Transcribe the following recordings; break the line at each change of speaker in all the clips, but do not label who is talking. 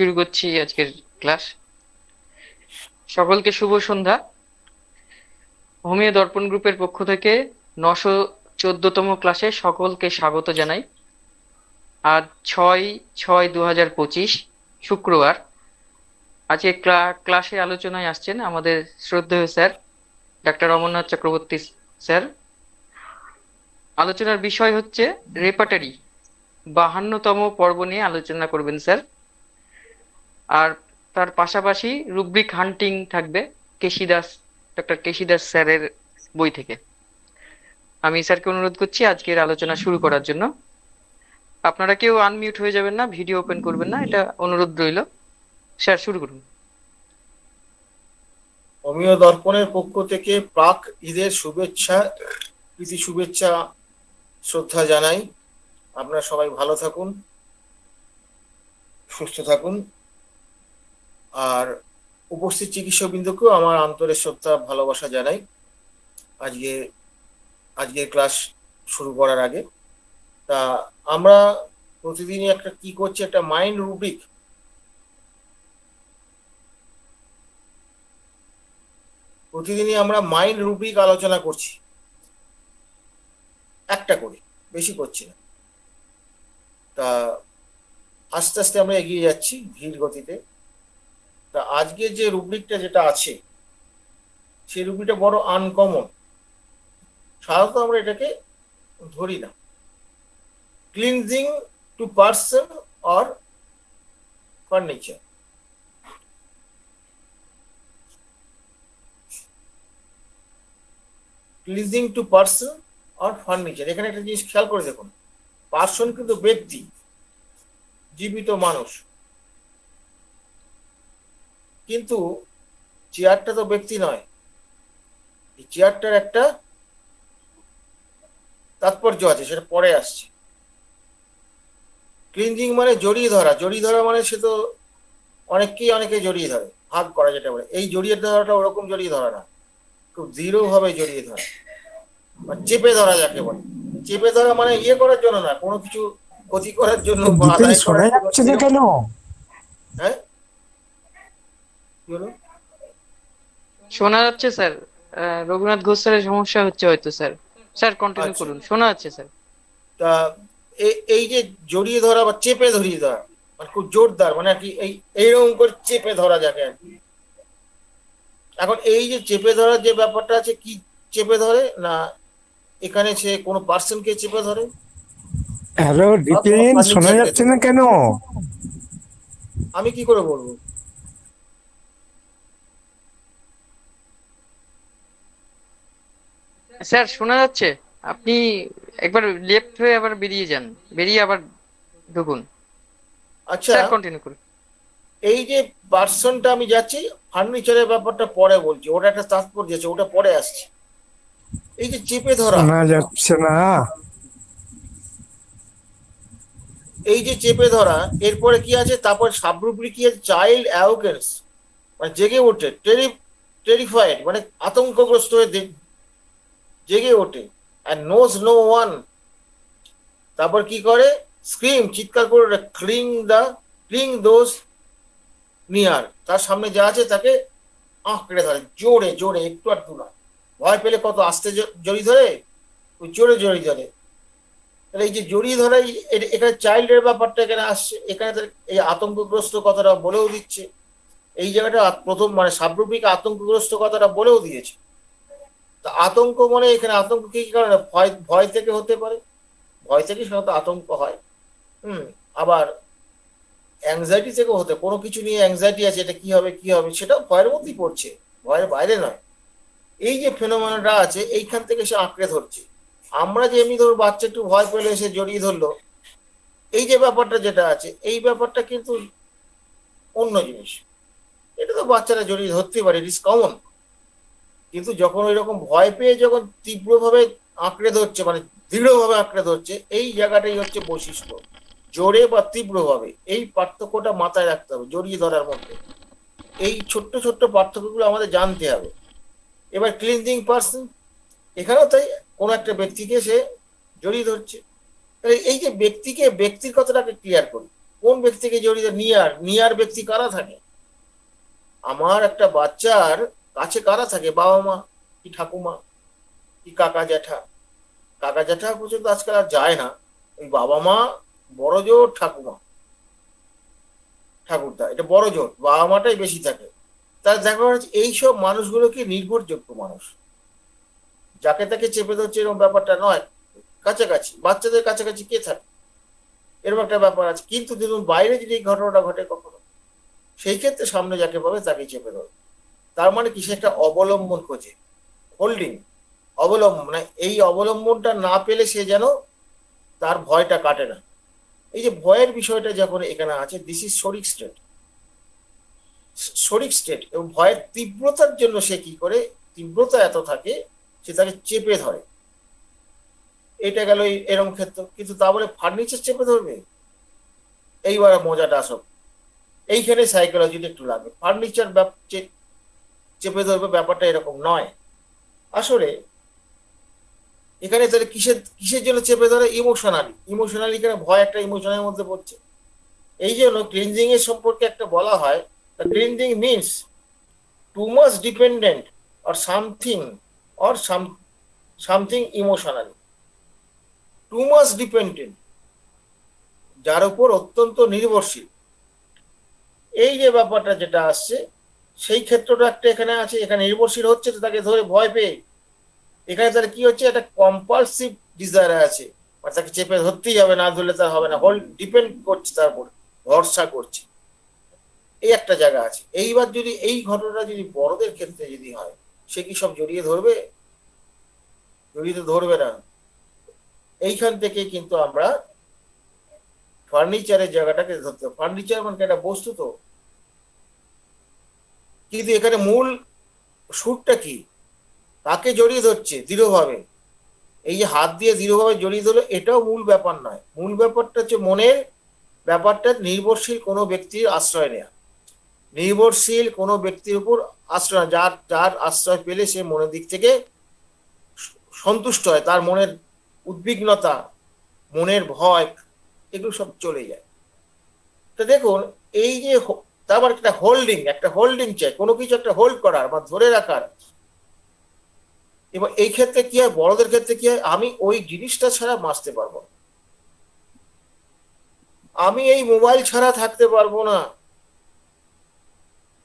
শুরু করছি আজকের ক্লাস। সকলকে শুভ সন্ধ্যা। হোমিও দর্পণ গ্রুপের পক্ষ থেকে 914তম ক্লাসে সকলকে স্বাগত জানাই। আজ 6/6/2025 শুক্রবার। আজকে ক্লাসে আলোচনায় আসছেন আমাদের শ্রদ্ধেয় sir doctor Amarnath Chakraborty sir. আলোচনার বিষয় হচ্ছে রেপার্টারি, 52তম পর্ব নিয়ে আলোচনা করবেন স্যার। আর তার পাশাপাশি রুব্রিক হান্টিং থাকবে কেশিদাস, ডক্টর কেশিদাস স্যারের বই থেকে। আমি স্যারকে অনুরোধ করছি আজকের আলোচনা শুরু করার জন্য। আপনারা কেউ আনমিউট হয়ে যাবেন না, ভিডিও ওপেন করবেন না, এটা অনুরোধ রইল। স্যার শুরু করুন।
হোমিও দর্পণের পক্ষ থেকে প্রাক ঈদের শুভেচ্ছা, প্রীতি শুভেচ্ছা, শ্রদ্ধা জানাই। আপনারা সবাই ভালো থাকুন, সুস্থ থাকুন। আর উপস্থিত চিকিৎসকবৃন্দকেও আমার আন্তরিক শ্রদ্ধা ভালোবাসা জানাই আজকের ক্লাস শুরু করার আগে। তা আমরা প্রতিদিনই একটা কি করছি, একটা মাইন্ড রুব্রিক, প্রতিদিনই আমরা মাইন্ড রুব্রিক আলোচনা করছি, একটা করে, বেশি করছি না। তা আস্তে আস্তে আমরা এগিয়ে যাচ্ছি ধীর গতিতে। তা আজকে যে রুব্রিকটা যেটা আছে, সেই রুব্রিকটা বড় আনকমন। সাধারণত আমরা এটাকে ধরি না। Cleansing to person or furniture. Cleansing to person or furniture, এখানে একটা জিনিস খেয়াল করে দেখুন। পার্সন কিন্তু ব্যক্তি, জীবিত মানুষ, কিন্তু চেয়ারটা তো ব্যক্তি নয়। এই চেয়ারটার একটা তাৎপর্য আছে, সেটা পরে আসছে। ক্লিনজিং মানে জড়িয়ে ধরা, জড়িয়ে ধরা মানে সে তো অনেকে জড়িয়ে ধরে, ভাগ করা যেটা বলে। এই জড়িয়ে ধরাটা ওরকম জড়িয়ে ধরা না, খুব দৃঢ়ভাবে জড়িয়ে ধরা, মানে চেপে ধরা যাকে বলে। চেপে ধরা মানে ইয়ে করার জন্য না, কোনো কিছু ক্ষতি করার জন্য বা আদায় করার জন্য। হ্যাঁ, কি হলো?
শোনা যাচ্ছে স্যার। রঘুনাথ ঘোষ স্যারের সমস্যা হচ্ছে হয়তো স্যার। স্যার কন্টিনিউ
আচ্ছা,
করুন, শোনা যাচ্ছে স্যার।
তা এই যে জড়িয়ে ধরা বা চেপে ধরিয়ে ধরা, মানে খুব জোরদার, মানে আর কি এইরকম করে চেপে ধরা যাকে আর কি। এখন এই যে চেপে ধরার যে ব্যাপারটা আছে, কি চেপে ধরে না, এখানে সে কোনো পার্সনকে চেপে ধরে
হ্যালো
বা কোনো
ডিপিন, শোনা
ফার্নিচারকে
যাচ্ছে
ধরে।
না কেন?
আমি কি করে বলবো?
স্যার শোনা যাচ্ছে। আপনি একবার লেফট হয়ে আবার বেরিয়ে যান, বেরিয়ে আবার ঢুকুন।
আচ্ছা,
স্যার কন্টিনিউ করুন।
এই যে পার্সনটা আমি যাচ্ছি, ফার্নিচারের ব্যাপারটা পরে বলছি, ওটা একটা তাৎপর্য আছে, ওটা পরে আসছে। এই যে চেপে ধরা,
শোনা যাচ্ছে না।
এই যে চেপে ধরা, এরপরে কি আছে, তারপর সাবরুব্রিক কি আছে, চাইল্ড অ্যাওকেন্স, মানে জেগে ওঠে, টেরিফাইড, মানে আতঙ্কগ্রস্ত হয়ে জেগে ওঠে, অ্যান্ড নোজ নো ওয়ান। তারপর কি করে, স্ক্রিম, চিৎকার করে, ক্লিং দোজ নিয়ার, তার সামনে যা আছে তাকে আঁকড়ে ধরে, জোরে জোরে, একটু আর দু না। ভয় পেলে কত আস্তে জড়িয়ে ধরে, ওই জোরে জড়িয়ে ধরে। তাহলে এই যে জড়িয়ে ধরা, এখানে চাইল্ডের ব্যাপারটা এখানে আসছে, এখানে এই আতঙ্কগ্রস্ত কথাটা বলেও দিচ্ছে। এই জায়গাটা প্রথম, মানে সাবরূপিক আতঙ্কগ্রস্ত কথাটা বলেও দিয়েছে। তা আতঙ্ক মানে এখানে আতঙ্ক কি কারণে, ভয়, ভয় থেকে হতে পারে, ভয় থেকে সাধারণত আতঙ্ক হয়। আবার অ্যাংজাইটি থেকেও হতে, কোনো কিছু নিয়ে অ্যাংজাইটি আছে, এটা কি হবে কি হবে, সেটাও ভয়ের মধ্যেই পড়ছে, ভয়ের বাইরে নয়। এই যে ফেনোমেননটা আছে, এইখান থেকে সে আঁকড়ে ধরছে। আমরা যে এমনি ধরো বাচ্চা একটু ভয় পেলে সে জড়িয়ে ধরলো, এই যে ব্যাপারটা যেটা আছে, এই ব্যাপারটা কিন্তু অন্য জিনিস। এটা তো বাচ্চারা জড়িয়ে ধরতে পারে, ইট ইজ কমন। কিন্তু যখন ওই রকম ভয় পেয়ে যখন তীব্রভাবে আঁকড়ে ধরছে, মানে দৃঢ়ভাবে আঁকড়ে ধরছে, এই জায়গাটাই হচ্ছে বৈশিষ্ট্য, জোরে বা তীব্রভাবে। এই পার্থক্যটা মাথায় রাখতে হবে জড়িয়ে ধরার মধ্যে। এই ছোট্ট ছোট্ট পার্থক্যগুলো আমাদের জানতে হবে। এবার ক্লিনজিং পার্সন, এখানেও তাই, কোনো একটা ব্যক্তিকে সে জড়িয়ে ধরছে। তাহলে এই যে ব্যক্তিকে, ব্যক্তির কথাটাকে ক্লিয়ার করি। কোন ব্যক্তিকে জড়িত? নিয়ার। নিয়ার ব্যক্তি কারা থাকে? আমার একটা বাচ্চার কাছে কারা থাকে? বাবা মা, কি ঠাকুমা, কি কাকা জ্যাঠা। কাকা জ্যাঠা পর্যন্ত আজকাল আর যায় না, ওই বাবা মা, বড় জোর ঠাকুমা ঠাকুরদা, এটা বড় জোর, বাবা মাটাই বেশি থাকে। তার দেখা যাচ্ছে এইসব মানুষগুলো কি নির্ভরযোগ্য মানুষ, যাকে তাকে চেপে ধরছে এরকম ব্যাপারটা নয়। কাছাকাছি বাচ্চাদের কাছাকাছি কে থাকে, এরকম একটা ব্যাপার আছে। কিন্তু দেখুন বাইরে যদি এই ঘটনাটা ঘটে কখনো, সেই ক্ষেত্রে সামনে যাকে পাবে তাকে চেপে ধরবে। তার মানে কি, সে একটা অবলম্বন খোঁজে, হোল্ডিং, অবলম্বন। মানে এই অবলম্বনটা না পেলে সে যেন তার ভয়টা কাটে না। এই যে ভয়ের বিষয়টা যখন এখানে আছে, দিস ইজ শরিক স্টেট, শরিক স্টেট। এবং ভয়ের তীব্রতার জন্য সে কি করে, তীব্রতা এত থাকে সে তাকে চেপে ধরে। এটা গেল এরকম ক্ষেত্র। কিন্তু তা বলে ফার্নিচার চেপে ধরবে? এইবার মজাটা আসব, এইখানে সাইকোলজিটা একটু লাগবে। ফার্নিচার চেপে ধরবে ব্যাপারটা এরকম নয়। আসলে এখানে তাহলে কিসের কিসের জন্য চেপে ধরে? ইমোশনালি। ইমোশনালি এখানে ভয় একটা ইমোশনের মধ্যে পড়ছে। এই জন্য ক্লিনজিং এর সম্পর্কে একটা বলা হয়, cleansing means too much dependent or something or something emotionally. Too much dependent, যার উপর অত্যন্ত নির্ভরশীল। এই যে ব্যাপারটা যেটা আসছে, সেই ক্ষেত্রটা একটা এখানে আছে। এখানে নির্ভরশীল হচ্ছে তো তাকে ধরে ভয় পেয়ে। এখানে তাহলে কি হচ্ছে, একটা কম্পালসিভ ডিজায়ার আছে, মানে তাকে চেপে ধরতেই হবে, না ধরলে তার হবে না, হোল ডিপেন্ড করছে তার উপর, ভরসা করছে। এই একটা জায়গা আছে। এইবার যদি এই ঘটনাটা যদি বড়দের ক্ষেত্রে যদি হয়, সে কি সব জড়িয়ে ধরবে? জড়িয়ে তো ধরবে না। এইখান থেকে কিন্তু আমরা ফার্নিচারের জায়গাটাকে ধরতে, ফার্নিচার মানে একটা বস্তু তো, কিন্তু এখানে মূল সুরটা কি, কাকে জড়িয়ে ধরছে দৃঢ়ভাবে। এই যে হাত দিয়ে দৃঢ়ভাবে জড়িয়ে ধরলো, এটাও মূল ব্যাপার নয়। মূল ব্যাপারটা হচ্ছে মনের ব্যাপারটা, নির্ভরশীল কোনো ব্যক্তির আশ্রয় নেয়া, নির্ভরশীল কোনো ব্যক্তির উপর আশ্রয়, যার যার আশ্রয় পেলে সে মনের দিক থেকে সন্তুষ্ট হয়, তার মনের উদ্বিগ্নতা, মনের ভয়, এগুলো সব চলে যায়। তো দেখুন, এই যে তারপর একটা হোল্ডিং চাই, কোনো কিছু একটা হোল্ড করার বা ধরে রাখার। এবার এই ক্ষেত্রে কি হয়, বড়দের ক্ষেত্রে কি হয়, আমি ওই জিনিসটা ছাড়া বাঁচতে পারবো না, আমি এই মোবাইল ছাড়া থাকতে পারবো না,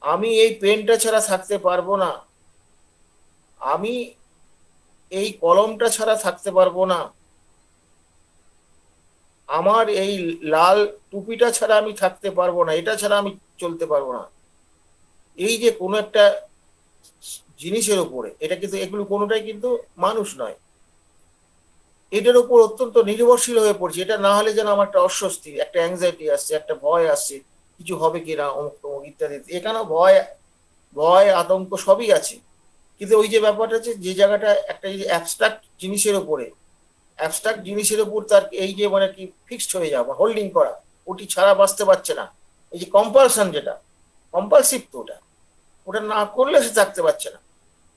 আমি এই পেনটা ছাড়া থাকতে পারবো না, আমি এই কলমটা ছাড়া থাকতে পারবো না, আমার এই লাল টুপিটা ছাড়া আমি থাকতে পারবো না, এটা ছাড়া আমি চলতে পারবো না। এই যে কোনো একটা জিনিসের উপরে, এটা কিন্তু এগুলো কোনোটাই কিন্তু মানুষ নয়, এটার উপর অত্যন্ত নির্ভরশীল হয়ে পড়ছে। এটা না হলে যেন আমার একটা অস্বস্তি, একটা অ্যাংজাইটি আসছে, একটা ভয় আসছে, কিছু হবে কিনা, অমুক তমুক ইত্যাদি। এখানেও ভয়, ভয় আতঙ্ক সবই আছে। কিন্তু ওই যে ব্যাপারটা আছে, যে জায়গাটা একটা অ্যাবস্ট্রাক্ট জিনিসের উপরে, অ্যাবস্ট্রাক্ট জিনিসের উপর তার এই যে মানে কি ফিক্সড হয়ে যাওয়া, হোল্ডিং করা, ওটি ছাড়া বাঁচতে পারছে না। এই যে কম্পালশন, যেটা কম্পালসিভ, তো ওটা ওটা না করলে সে থাকতে পারছে না।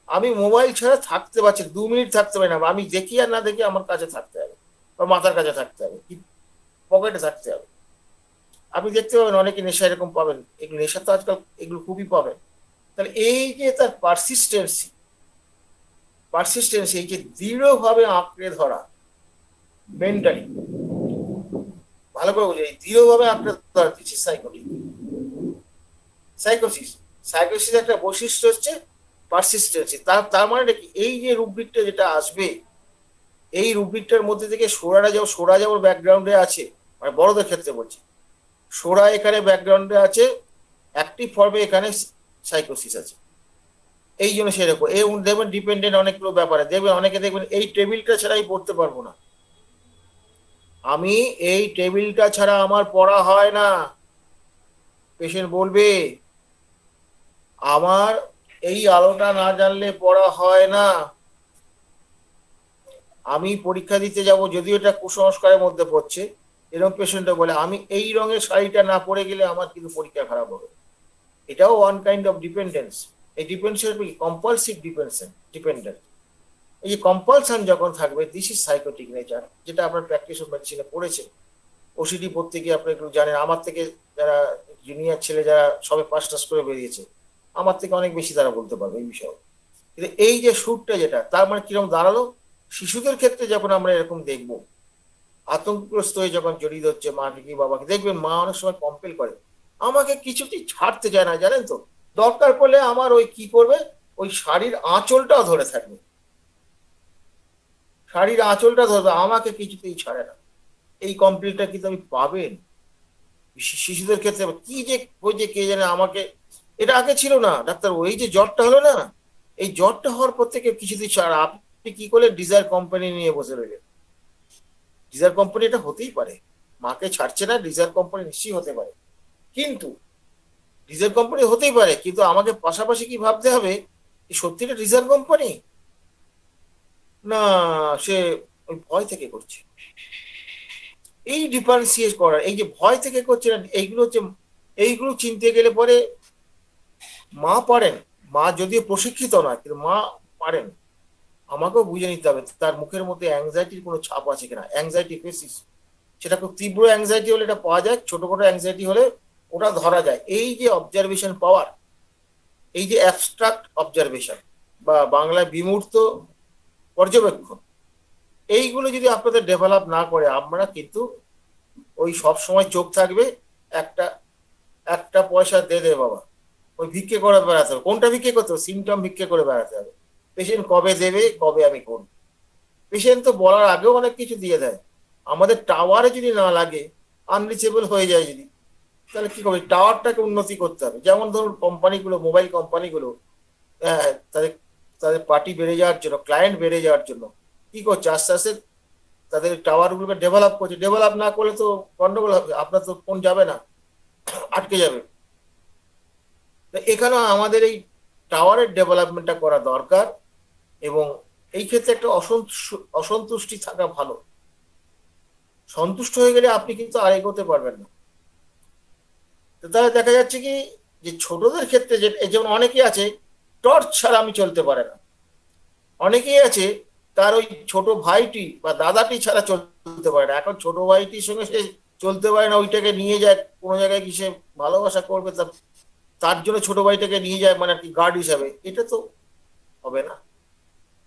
আমি মোবাইল ছাড়া থাকতে পারছি 2 মিনিট থাকতে পারি না, আমি দেখি আর না দেখি আমার কাছে থাকতে হবে, বা মাথার কাছে থাকতে হবে, কি পকেটে থাকতে হবে। আপনি দেখতে পাবেন অনেকে নেশা এরকম পাবেন, এগুলো নেশা তো আজকাল এগুলো খুবই পাবেন। তাহলে এই যে তার পারসিস্টেন্সি, এই যে দৃঢ়ভাবে আঁকড়ে ধরা, মেন্টালি ভালো করে বুঝে, এই দৃঢ়ভাবে আঁকড়ে ধরা, দিস ইজ সাইকোসিস। সাইকোসিস একটা বৈশিষ্ট্য হচ্ছে পারসিস্টেন্সি। তার তার মানে কি, এই যে রুব্রিকটা যেটা আসবে, এই রুব্রিকটার মধ্যে থেকে সোরা যাওয়ার ব্যাকগ্রাউন্ডে আছে, মানে বড়দের ক্ষেত্রে বলছি, সোরা এখানে ব্যাকগ্রাউন্ডে আছে, অ্যাক্টিভ ফর্মে এখানে সাইকোসিস আছে। এই জন্য সেরকম এই দেখবেন ডিপেন্ডেন্ট অনেকগুলো ব্যাপারে, দেখবেন অনেকে দেখবেন এই টেবিলটা ছাড়াই পড়তে পারবো না, আমি এই টেবিলটা ছাড়া আমার পড়া হয় না। পেশেন্ট বলবে, আমার এই আলোটা না জানলে পড়া হয় না, আমি পরীক্ষা দিতে যাব, যদিও এটা কুসংস্কারের মধ্যে পড়ছে, এরকম পেশেন্টটা বলে, আমি এই রঙের শাড়িটা না পরে গেলে আমার কিন্তু পরীক্ষা খারাপ হবে। এটাও ওয়ান কাইন্ড অফ ডিপেন্ডেন্স। এই ডিপেন্ডেন্স কম্পালসিভ ডিপেন্ডেন্ট। এই যে কম্পালশন যখন থাকবে, দিস ইজ সাইকোটিক নেচার, যেটা আপনার প্র্যাকটিস অফ মেডিসিনে পড়েছে। ওসিডি পড়তে গিয়ে আপনি একটু জানেন, আমার থেকে যারা জুনিয়র ছেলে যারা সবে পাস টাস করে বেরিয়েছে, আমার থেকে অনেক বেশি তারা বলতে পারবে এই বিষয়ে। কিন্তু এই যে সুরটা যেটা, তার মানে কিরকম দাঁড়ালো, শিশুদের ক্ষেত্রে যখন আমরা এরকম দেখবো, আতঙ্কগ্রস্ত হয়ে যখন জড়িত হচ্ছে মাকে কি বাবাকে, দেখবেন মা অনেক সময় কম্পেল করে, আমাকে কিছুতেই ছাড়তে চায় না, জানেন তো, দরকার পড়লে আমার ওই কি করবে, ওই শাড়ির আঁচলটাও ধরে থাকবে, শাড়ির আঁচলটা ধরবে, আমাকে কিছুতেই ছাড়ে না। এই কমপ্লেনটা কিন্তু আপনি পাবেন শিশুদের ক্ষেত্রে। কি যে ওই যে কে জানে আমাকে, এটা আগে ছিল না ডাক্তার, ওই যে জ্বরটা হলো না, এই জ্বরটা হওয়ার পর থেকে কিছুতেই ছাড়া, আপনি কি করলেন, ডিজায়ার কোম্পানি নিয়ে বসে রইলেন। ডিজায়ার কোম্পানি এটা হতেই পারে, মাকে ছাড়ছে না, ডিজায়ার কোম্পানি নিশ্চয়ই হতে পারে, কিন্তু ডিজায়ার কোম্পানি হতেই পারে, কিন্তু আমাকে পাশাপাশি কি ভাবতে হবে, সত্যিটা ডিজায়ার কোম্পানি না, সে ওই ভয় থেকে করছে। এই ডিফারেন্সিয়েট করার, এই যে ভয় থেকে করছে না, এইগুলো হচ্ছে, এইগুলো চিনতে গেলে পরে মা পারেন, মা যদিও প্রশিক্ষিত নয় কিন্তু মা পারেন। আমাকেও বুঝে নিতে হবে তার মুখের মধ্যে অ্যাংজাইটির কোনো ছাপ আছে কিনা, অ্যাংজাইটি ফেসিস, সেটা খুব তীব্র অ্যাংজাইটি হলে এটা পাওয়া যায়, ছোটখাটো অ্যাংজাইটি হলে ওটা ধরা যায়। এই যে অবজারভেশন পাওয়ার, এই যে অ্যাবস্ট্রাক্ট অবজারভেশন বা বাংলায় বিমূর্ত পর্যবেক্ষণ, এইগুলো যদি আপনাদের ডেভেলপ না করে, আমরা কিন্তু ওই সব সময় চোখ থাকবে একটা একটা পয়সা দে দে বাবা, ওই ভিক্ষে করে বেড়াতে হবে। কোনটা ভিক্ষে করতে হবে, সিমটম ভিক্ষে করে বেড়াতে হবে। পেশেন্ট কবে দেবে, কবে আমি করব, পেশেন্ট তো বলার আগেও অনেক কিছু দিয়ে দেয়। আমাদের টাওয়ারে যদি না লাগে, আনরিচেবল হয়ে যায় যদি, তাহলে কি করবে, টাওয়ারটাকে উন্নতি করতে হবে। যেমন ধরুন কোম্পানিগুলো, মোবাইল কোম্পানিগুলো, তাদের তাদের পার্টি বেড়ে যাওয়ার জন্য, ক্লায়েন্ট বেড়ে যাওয়ার জন্য কি করছে, আস্তে আস্তে তাদের টাওয়ারগুলোকে ডেভেলপ করছে। ডেভেলপ না করলে তো গন্ডগোল হবে, আপনার তো ফোন যাবে না, আটকে যাবে। এখানেও আমাদের এই টাওয়ারের ডেভেলপমেন্টটা করা দরকার, এবং এই ক্ষেত্রে একটা অসন্তুষ্টি থাকা ভালো। সন্তুষ্ট হয়ে গেলে আপনি কিন্তু আর এগোতে পারবেন না। তো তাহলে দেখা যাচ্ছে কি, যে ছোটদের ক্ষেত্রে যে যেমন অনেকে আছে টর্চ ছাড়া আমি চলতে পারে না, অনেকেই আছে তার ওই ছোট ভাইটি বা দাদাটি ছাড়া চলতে পারে না। এখন ছোট ভাইটির সঙ্গে সে চলতে পারে না, ওইটাকে নিয়ে যায় কোনো জায়গায়, কি সে ভালোবাসা করবে, তার জন্য ছোট ভাইটাকে নিয়ে যায় মানে আর কি গার্ড হিসাবে, এটা তো হবে না,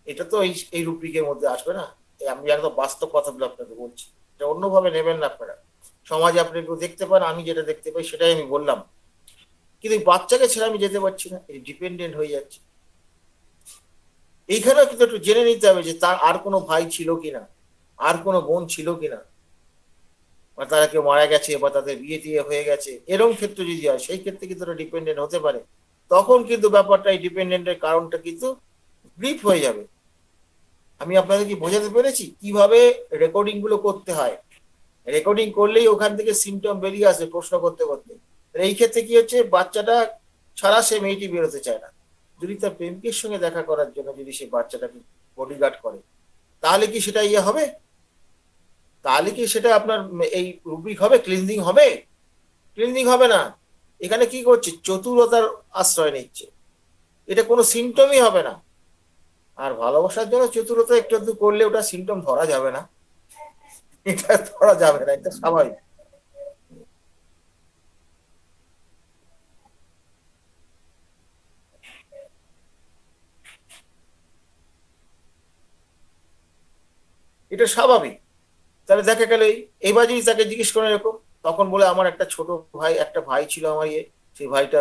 এটা তো এই রুব্রিকের মধ্যে আসবে না। আমি একদম বাস্তব কথাগুলো আপনাকে বলছি, এটা অন্যভাবে নেবেন না আপনারা। সমাজে আপনি একটু দেখতে পান, আমি যেটা দেখতে পাই সেটাই আমি বললাম, কিন্তু এই বাচ্চাকে ছেড়ে আমি যেতে পারছি না, এই ডিপেন্ডেন্ট হয়ে যাচ্ছে। এইখানেও কিন্তু একটু জেনে নিতে হবে যে তার আর কোনো ভাই ছিল কিনা, আর কোনো বোন ছিল কিনা, বা তারা কেউ মারা গেছে বা তাদের বিয়ে টিয়ে হয়ে গেছে, এরকম ক্ষেত্রে যদি হয়, সেই ক্ষেত্রে কিন্তু তারা ডিপেন্ডেন্ট হতে পারে। তখন কিন্তু ব্যাপারটা, এই ডিপেন্ডেন্টের কারণটা কিন্তু ব্রিফ হয়ে যাবে। আমি আপনাদের কি বোঝাতে পেরেছি কিভাবে রেকর্ডিং গুলো করতে হয়? রেকর্ডিং করলেই ওখান থেকে সিমটম বেরিয়ে আসবে প্রশ্ন করতে করতে। এই ক্ষেত্রে কি হচ্ছে, বাচ্চাটা ছাড়া সে মেয়েটি বেরোতে চায় না। যদি তার প্রেমিকের সঙ্গে দেখা করার জন্য যদি সে বাচ্চাটাকে বডিগার্ড করে, তাহলে কি সেটা ইয়ে হবে? তাহলে কি সেটা আপনার এই রুব্রিক হবে, ক্লিনজিং হবে? ক্লিনজিং হবে না। এখানে কি করছে, চতুরতার আশ্রয় নিচ্ছে, এটা কোনো সিমটমই হবে না। আর ভালোবাসার জন্য চতুরতা একটু একটু করলে ওটা সিমটম ধরা যাবে না, এটা ধরা যাবে না, এটা স্বাভাবিক। এটা স্বাভাবিক। তাহলে দেখা গেল এবার যদি তাকে জিজ্ঞেস করে এরকম, তখন বলে আমার একটা ছোট ভাই, একটা ভাই ছিল আমার, সেই ভাইটা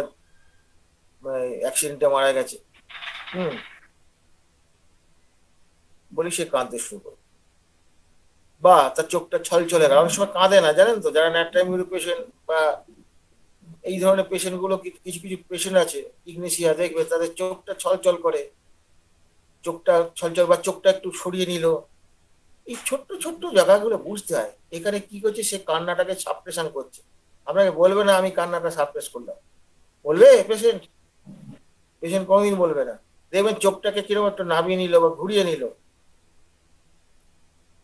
অ্যাক্সিডেন্টে মারা গেছে। বলি সে কাঁদতে শুরু করে, বা তার চোখটা ছল চলে গেল। অনেক সময় কাঁদে না, জানেন তো, যারা ন্যাট্রামিউরো পেশেন্ট বা এই ধরনের পেশেন্ট গুলো, কিছু কিছু পেশেন্ট আছে ইগনেশিয়া, দেখবে তাদের চোখটা ছলচল করে, চোখটা ছলচল বা চোখটা একটু সরিয়ে নিল। এই ছোট্ট ছোট্ট জায়গাগুলো বুঝতে হয়। এখানে কি করছে, সে কান্নাটাকে সাপ্রেশন করছে। আপনাকে বলবে না আমি কান্নাটা সাপ্রেস করলাম, বলবে পেশেন্ট? পেশেন্ট কোনোদিন বলবে না। দেখবেন চোখটাকে কিরকম একটু নামিয়ে নিল বা ঘুরিয়ে নিল।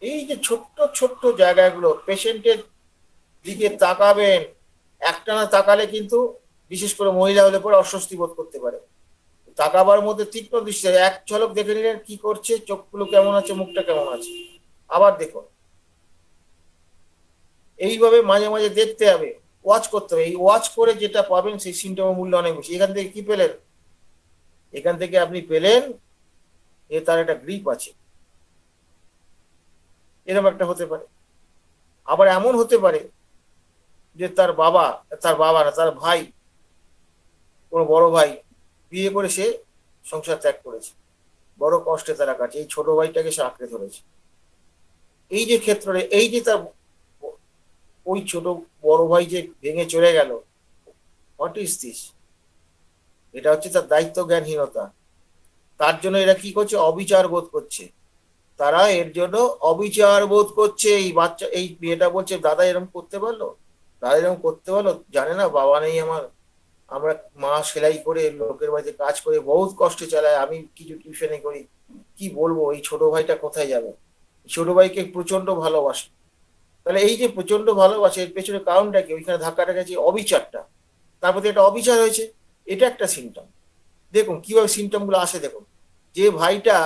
এই যে ছোট্ট ছোট্ট জায়গাগুলো, পেশেন্টের দিকে তাকাবেন, একটানা তাকালে কিন্তু বিশেষ করে মহিলা হলে পরে অস্বস্তি বোধ করতে পারে। তাকাবার মধ্যে তীক্ষ্ণ দৃষ্টি, এক ঝলক দেখে নিলেন কি করছে, চোখগুলো কেমন আছে, মুখটা কেমন আছে, আবার দেখুন। এইভাবে মাঝে মাঝে দেখতে হবে, ওয়াচ করতে হবে। এই ওয়াচ করে যেটা পাবেন সেই সিমটমের মূল্য অনেক বেশি। এখান থেকে কি পেলেন? এখান থেকে আপনি পেলেন যে তার একটা গ্রিপ আছে, এরকম একটা হতে পারে। আবার এমন হতে পারে যে তার বাবা না, তার ভাই, কোনো বড় ভাই বিয়ে করে সে সংসার ত্যাগ করেছে, বড় কষ্টে তারা কাটছে, এই ছোট ভাইটাকে সে আঁকড়ে ধরেছে। এই যে ক্ষেত্রে এই যে তার ওই ছোট বড় ভাই যে ভেঙে চলে গেল, হোয়াট ইজ দিস? এটা হচ্ছে তার দায়িত্ব জ্ঞানহীনতা। তার জন্য এরা কি করছে? অবিচার বোধ করছে। তারা এর জন্য অবিচার বোধ করছে। এই বাচ্চা, এই মেয়েটা বলছে দাদা এরকম করতে পারলো, দাদা এরকম করতে পারলো, জানে না বাবা নেই আমার, আমরা মা সেলাই করে লোকের বাড়িতে কাজ করে বহুত কষ্টে চালায়, আমি কিছু টিউশনে করি, কি বলবো, এই ছোট ভাইটা কোথায় যাবে? ছোট ভাইকে প্রচন্ড ভালোবাসে। তাহলে এই যে প্রচন্ড ভালোবাসে, এর পেছনে কারণটা কি? ওইখানে ধাক্কাটা গেছে অবিচারটা, তার প্রতি একটা অবিচার হয়েছে, এটা একটা সিমটম। দেখুন কিভাবে সিমটম গুলো আসে। দেখুন, যে ভাইটা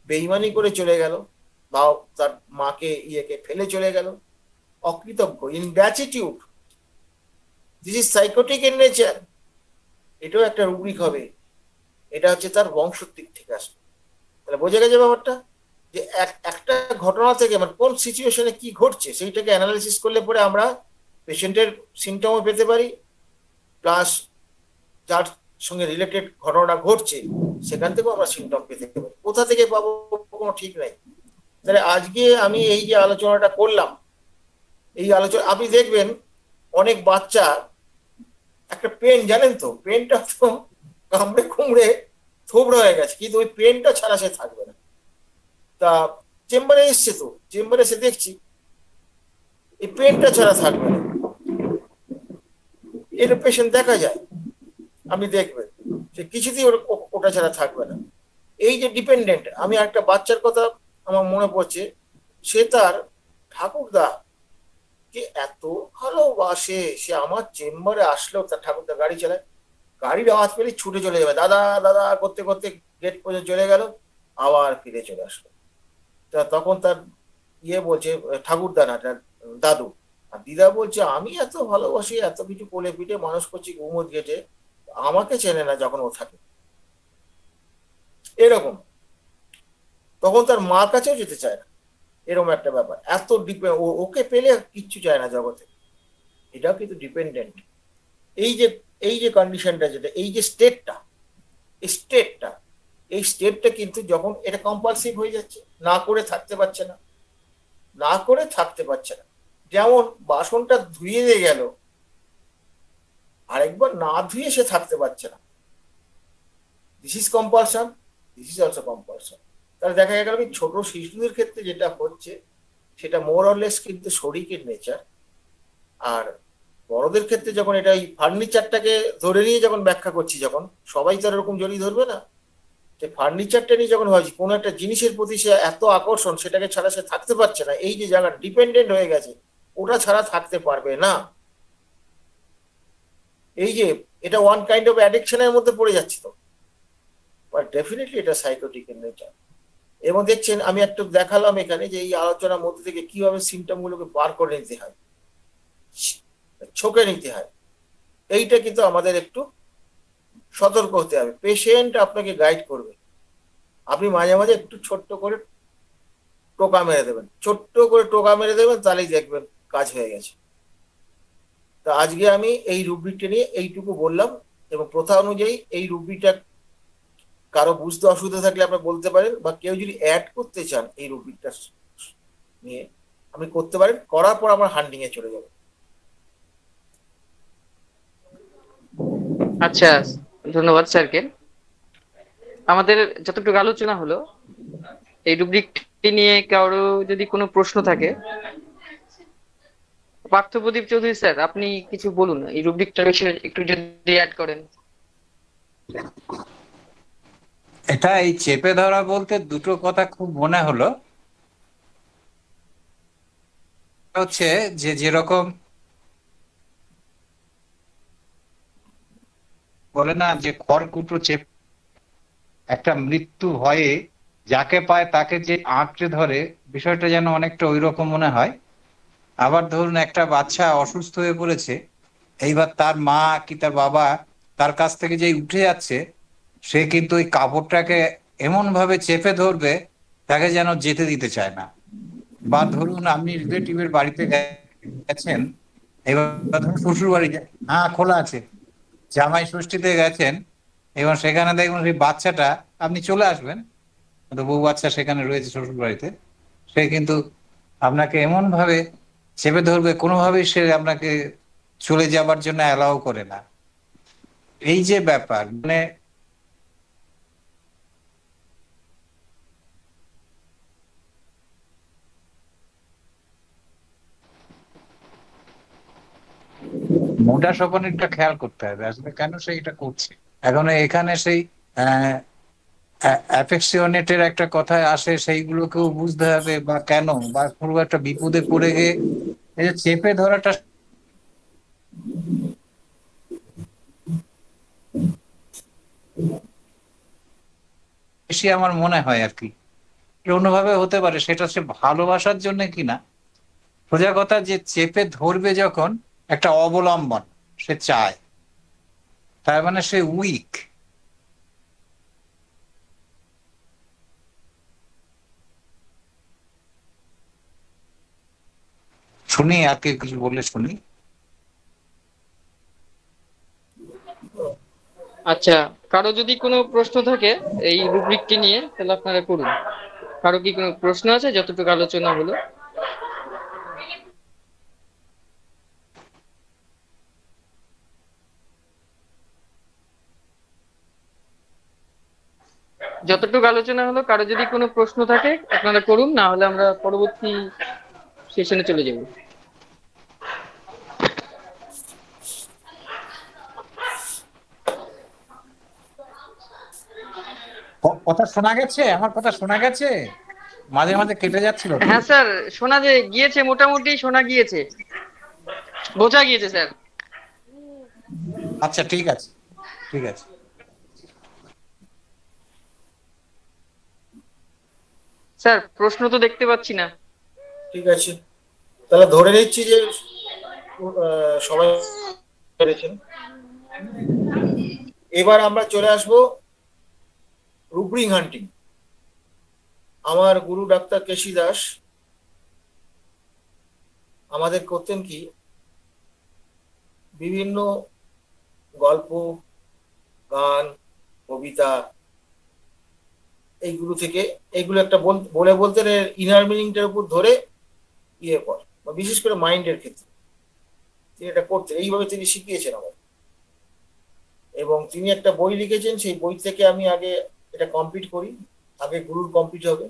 বেইমানি করে চলে গেল বা তার মাকে ইয়েকে ফেলে চলে গেল, অকৃতজ্ঞ, ingratitude, this is psychotic in nature. এটাও একটা রুব্রিক হবে। এটা হচ্ছে তার বংশের দিক থেকে আসবে। তাহলে বোঝা গেছে ব্যাপারটা, যে একটা ঘটনা থেকে মানে কোন সিচুয়েশনে কি ঘটছে সেইটাকে অ্যানালাইসিস করলে পরে আমরা পেশেন্টের সিমটমও পেতে পারি, প্লাস যার সঙ্গে রিলেটেড ঘটনা ঘটছে সেখান থেকেও আমরা সিমটম পেতে পারি। কোথা থেকে পাবো কোনো ঠিক নাই। তাহলে আজকে আমি এই যে আলোচনাটা করলাম, এই আলোচনা আপনি দেখবেন অনেক বাচ্চা একটা পেন, জানেন তো, পেনটা তো কামড়ে কুমড়ে থোবড়া হয়ে গেছে, কিন্তু ওই পেনটা ছাড়া সে থাকবে না। তা চেম্বারে এসছে, তো চেম্বারে এসে দেখছি এই পেনটা ছাড়া থাকবে না। এর পেশেন্ট দেখা যায়, আপনি দেখবেন সে কিছুতেই ওটা ছাড়া থাকবে না। এই যে ডিপেন্ডেন্ট, আমি একটা বাচ্চার কথা আমার মনে পড়ছে, সে তার ঠাকুরদা কে এত ভালোবাসে, সে আমার চেম্বারে আসলেও তার ঠাকুরদা গাড়ি চালায়, গাড়ির আওয়াজ পেলে ছুটে চলে যাবে, দাদা দাদা করতে করতে গেট পর্যন্ত চলে গেল, আবার ফিরে চলে আসলো। তা তখন তার ইয়ে বলছে, ঠাকুরদা না, তার দাদু, আর দিদা বলছে আমি এত ভালোবাসি, এত কিছু কোলে পিঠে মানুষ করছি ঘুমোত গেটে, আমাকে চেনে না যখন ও থাকে, এরকম। তখন তার মার কাছেও যেতে চায় না, এরকম একটা ব্যাপার। এত ওকে পেলে কিচ্ছু চায় না জগতে। এটাও কিন্তু ডিপেন্ডেন্ট। এই যে এই যে কন্ডিশনটা, যেটা এই যে স্টেটটা, স্টেটটা এই স্টেটটা কিন্তু যখন এটা কম্পালসিভ হয়ে যাচ্ছে, না করে থাকতে পারছে না, না করে থাকতে পারছে না। যেমন বাসনটা ধুয়ে দিয়ে গেল, আরেকবার না ধুয়ে সে থাকতে পারছে না, this is compulsion, this is also compulsion. তাহলে দেখা গেল কি ছোট শিশুদের ক্ষেত্রে যেটা হচ্ছে সেটা মোর অরলেস কিন্তু শরিকের নেচার। আর বড়দের ক্ষেত্রে যখন এটা এই ফার্নিচারটাকে ধরে নিয়ে যখন ব্যাখ্যা করছি, যখন সবাই তো এরকম জড়িয়ে ধরবে না, যে ফার্নিচারটা নিয়ে যখন ভাবছি কোনো একটা জিনিসের প্রতি সে এত আকর্ষণ, সেটাকে ছাড়া সে থাকতে পারছে না, এই যে জায়গা ডিপেন্ডেন্ট হয়ে গেছে, ওটা ছাড়া থাকতে পারবে না। এই যে এটা ওয়ান কাইন্ড অফ অ্যাডিকশনের মধ্যে পড়ে যাচ্ছে, তো বাট ডেফিনেটলি এটা সাইকোটিক ইন নেচার। এবং দেখছেন আমি একটু দেখালাম এখানে যে এই আলোচনার মধ্যে থেকে কিভাবে সিমটম গুলোকে বার করে নিতে হয়, ছকে নিতে হয়। এইটা কিন্তু আমাদের একটু সতর্ক হতে হবে। পেশেন্ট আপনাকে গাইড করবে, আপনি মাঝে মাঝে একটু ছোট্ট করে টোকা মেরে দেবেন, ছোট্ট করে টোকা মেরে দেবেন, তাহলেই দেখবেন কাজ হয়ে গেছে। তা আজকে আমি এই রুব্রিকটা নিয়ে এইটুকু বললাম, এবং প্রথা অনুযায়ী এই রুব্রিকটা কারো বুঝতে অসুবিধা থাকলে আপনি বলতে পারেন, বা কেউ যদি অ্যাড করতে চান এই রুব্রিকটা নিয়ে আপনি করতে পারেন, করার পর আমার হান্ডিং এ চলে যাবে।
আচ্ছা, ধন্যবাদ স্যারকে। আমাদের যতটুকু আলোচনা হলো এই রুব্রিকটি নিয়ে, কারো যদি কোনো প্রশ্ন থাকে, পার্থপ্রদীপ চৌধুরী স্যার আপনি কিছু বলুন এই রুব্রিকটার বিষয়ে, একটু যদি অ্যাড করেন।
এটা এই চেপে ধরা বলতে দুটো কথা খুব মনে হলো। হচ্ছে যে যেরকম বলে না যে খড়কুটো চেপ, একটা মৃত্যু ভয়ে যাকে পায় তাকে যে আঁকড়ে ধরে, বিষয়টা যেন অনেকটা ওই রকম মনে হয়। আবার ধরুন একটা বাচ্চা অসুস্থ হয়ে পড়েছে, এইবার তার মা কি তার বাবা তার কাছ থেকে যে উঠে যাচ্ছে, সে কিন্তু ওই কাপড়টাকে এমন ভাবে চেপে ধরবে তাকে যেন যেতে দিতে চায় না। বা ধরুন আপনি রিলেটিভের বাড়িতে গেছেন, এবার ধরুন শ্বশুর বাড়ি, হ্যাঁ খোলা আছে, জামাই ষষ্ঠীতে গেছেন, এবার সেখানে দেখবেন সেই বাচ্চাটা, আপনি চলে আসবেন, তো বউ বাচ্চা সেখানে রয়েছে শ্বশুর বাড়িতে, সে কিন্তু আপনাকে এমন ভাবে চেপে ধরবে, কোনোভাবেই সে আপনাকে চলে যাবার জন্য অ্যালাউ করে না। এই যে ব্যাপার, মানে মোটা সোপানিটা খেয়াল করতে হবে আসলে কেন সে এটা করছে। এখন এখানে সেই অ্যাফেকশনেটের একটা কথায় আসে, সেইগুলোকেও বুঝতে হবে, বা কেন, বা পুরো একটা বিপদে পড়ে গিয়ে এই যে চেপে ধরাটা বেশি আমার মনে হয় আর কি। অন্যভাবে হতে পারে, সেটা সে ভালোবাসার জন্য কিনা। সোজা কথা, যে চেপে ধরবে যখন একটা অবলম্বন সে চায়, তার মানে সে উইক। শুনি, আর কি কিছু বললে শুনি।
আচ্ছা, কারো যদি কোনো প্রশ্ন থাকে এই রুব্রিকটি নিয়ে তাহলে আপনারা করুন। কারো কি কোনো প্রশ্ন আছে যতটুকু আলোচনা হলো? যতটুকু আলোচনা হলো, কারো যদি কোনো প্রশ্ন থাকে আপনারা করুন, না হলে আমরা পরবর্তী সেশনে চলে যাব।
কথা শোনা গেছে? আমার কথা শোনা গেছে? মাঝে মাঝে কেটে যাচ্ছিল তো।
হ্যাঁ স্যার, শোনা যে গিয়েছে, মোটামুটি শোনা গিয়েছে, বোঝা গিয়েছে স্যার।
আচ্ছা, ঠিক আছে, ঠিক আছে।
স্যার প্রশ্ন তো দেখতে পাচ্ছি না।
ঠিক আছে, তাহলে ধরে নিচ্ছি যে সবাই পেরেছেন। এবার আমরা চলে আসবো রুব্রিক হান্টিং। আমার গুরু ডাক্তার কেশি দাস আমাদের করতেন কি, বিভিন্ন গল্প, গান, কবিতা, এইগুলো থেকে, এইগুলো একটা বলে বলতেন ইনার মিনিংটার উপর ধরে ইয়ে কর, বা বিশেষ করে মাইন্ডের ক্ষেত্রে তিনি এটা করতেন, এইভাবে তিনি শিখিয়েছেন আমাদের। এবং তিনি একটা বই লিখেছেন, সেই বই থেকে আমি আগে এটা কমপ্লিট করি, আগে গুরুর কমপ্লিট হবে,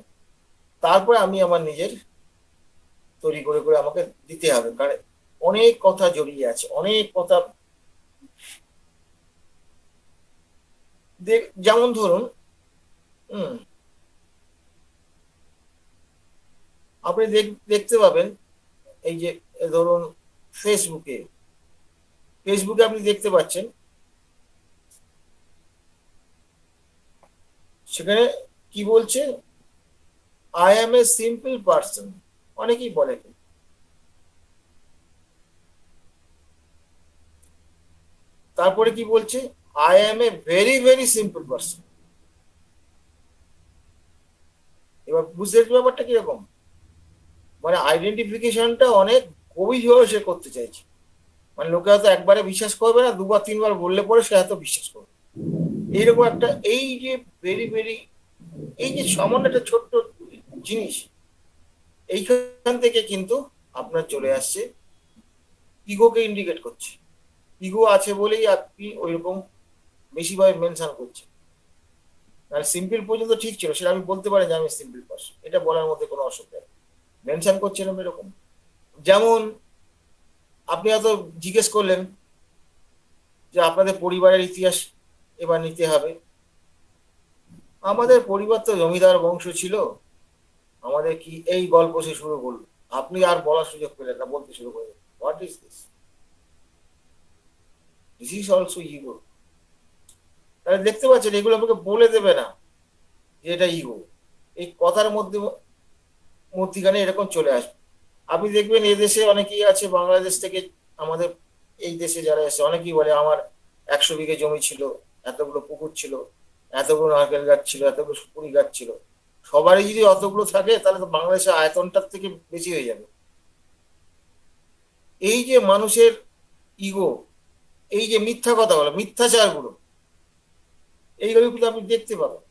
তারপরে আমি আমার নিজের তৈরি করে করে আমাকে দিতে হবে, কারণ অনেক কথা জড়িয়ে আছে, অনেক কথা। যেমন ধরুন, হুম, আপনি দেখতে পাবেন, এই যে ধরুন ফেসবুকে, ফেসবুকে আপনি দেখতে পাচ্ছেন, সেখানে কি বলছে, I am a simple person, অনেকেই বলে। তারপরে কি বলছে, I am a very very simple person. এবার বুঝতে ব্যাপারটা কিরকম, মানে আইডেন্টিফিকেশনটা অনেক গভীরভাবে সে করতে চাইছে। মানে লোকে হয়তো একবারে বিশ্বাস করবে না, দুবার তিনবার বললে পরে সে হয়তো বিশ্বাস করবে। এইরকম একটা, এই যে ভেরি ভেরি, এই যে সামান্য একটা ছোট্ট জিনিস, এইখান থেকে কিন্তু আপনার চলে আসছে, ইগোকে ইন্ডিকেট করছে। ইগো আছে বলেই আপনি ওইরকম বেশিভাবে মেনশন করছেন। আর সিম্পল পর্যন্ত ঠিক ছিল, সেটা আমি বলতে পারি যে আমি সিম্পল পার্সন, এটা বলার মধ্যে কোনো অসুবিধা নেই। মেনশন করছিলাম এরকম, যেমন আপনি হয়তো জিজ্ঞেস করলেন যে আপনাদের পরিবারের ইতিহাস এবার নিতে হবে। আমাদের পরিবার তো জমিদার বংশ ছিল, আমাদের কি এই গল্প সে শুরু করলো, আপনি আর বলার সুযোগ পেলেন না, বলতে শুরু করলেন, what is this, this is also ego. তাহলে দেখতে পাচ্ছেন, এগুলো আমাকে বলে দেবে না যে এটা ইগো, এই কথার মধ্যে মধ্যিখানে এরকম চলে আসবে। আপনি দেখবেন এদেশে অনেকেই আছে বাংলাদেশ থেকে, আমাদের এই দেশে যারা এসে অনেকেই বলে আমার 100 বিঘে জমি ছিল, এতগুলো পুকুর ছিল, এতগুলো নারকেল গাছ ছিল, এতগুলো সুপুরি গাছ ছিল। সবারই যদি অতগুলো থাকে তাহলে তো বাংলাদেশের আয়তনটার থেকে বেশি হয়ে যাবে। এই যে মানুষের ইগো, এই যে মিথ্যা কথা বলা, মিথ্যাচারগুলো, এইগুলো কিন্তু আপনি দেখতে পাবেন।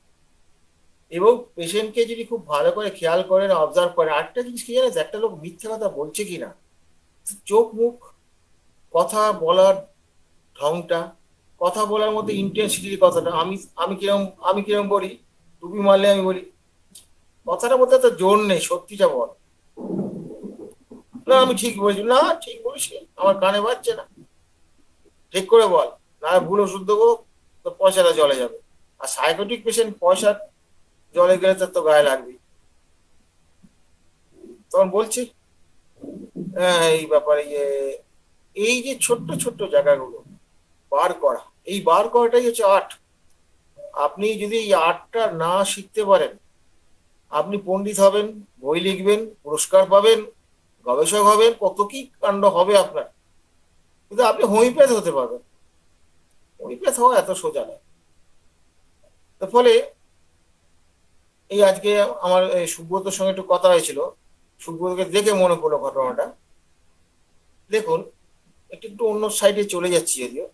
এবং পেশেন্টকে যদি খুব ভালো করে খেয়াল করেন, অবজার্ভ করেন, আরেকটা জিনিস কি জানেন, একটা লোক মিথ্যে কথা বলছে কিনা, চোখ মুখ, কথা বলার ঢংটা, কথা বলার মধ্যে ইন্টেন্সিটির কথাটা, আমি কিরম বলি, টুপি মারলে আমি বলি, কথাটার মধ্যে তো জোর নেই, সত্যিটা বল। না আমি ঠিক বলছি, না ঠিক বলিস নি, আমার কানে বাজছে না, ঠিক করে বল, না ভুল ওষুধ দেবো তো পয়সাটা জলে যাবে। আর সাইকোটিক পেশেন্ট পয়সা জলে গেলে তার তো গায়ে লাগবে। তখন বলছি হ্যাঁ এই ব্যাপারে এই যে ছোট্ট ছোট্ট জায়গাগুলো বার করা, এই বার করাটাই হচ্ছে আর্ট। আপনি যদি এই আর্টটা না শিখতে পারেন, আপনি পণ্ডিত হবেন, বই লিখবেন, পুরস্কার পাবেন, গবেষক হবেন, কত কি কাণ্ড হবে আপনার, কিন্তু আপনি হোমিওপ্যাথ হতে পারবেন। হোমিওপ্যাথ হওয়া এত সোজা নয়। তার ফলে এই আজকে আমার সুব্রতর সঙ্গে একটু কথা হয়েছিল, সুব্রতকে দেখে মনে পড়লো ঘটনাটা। দেখুন, একটু একটু অন্য সাইডে চলে যাচ্ছি যদিও,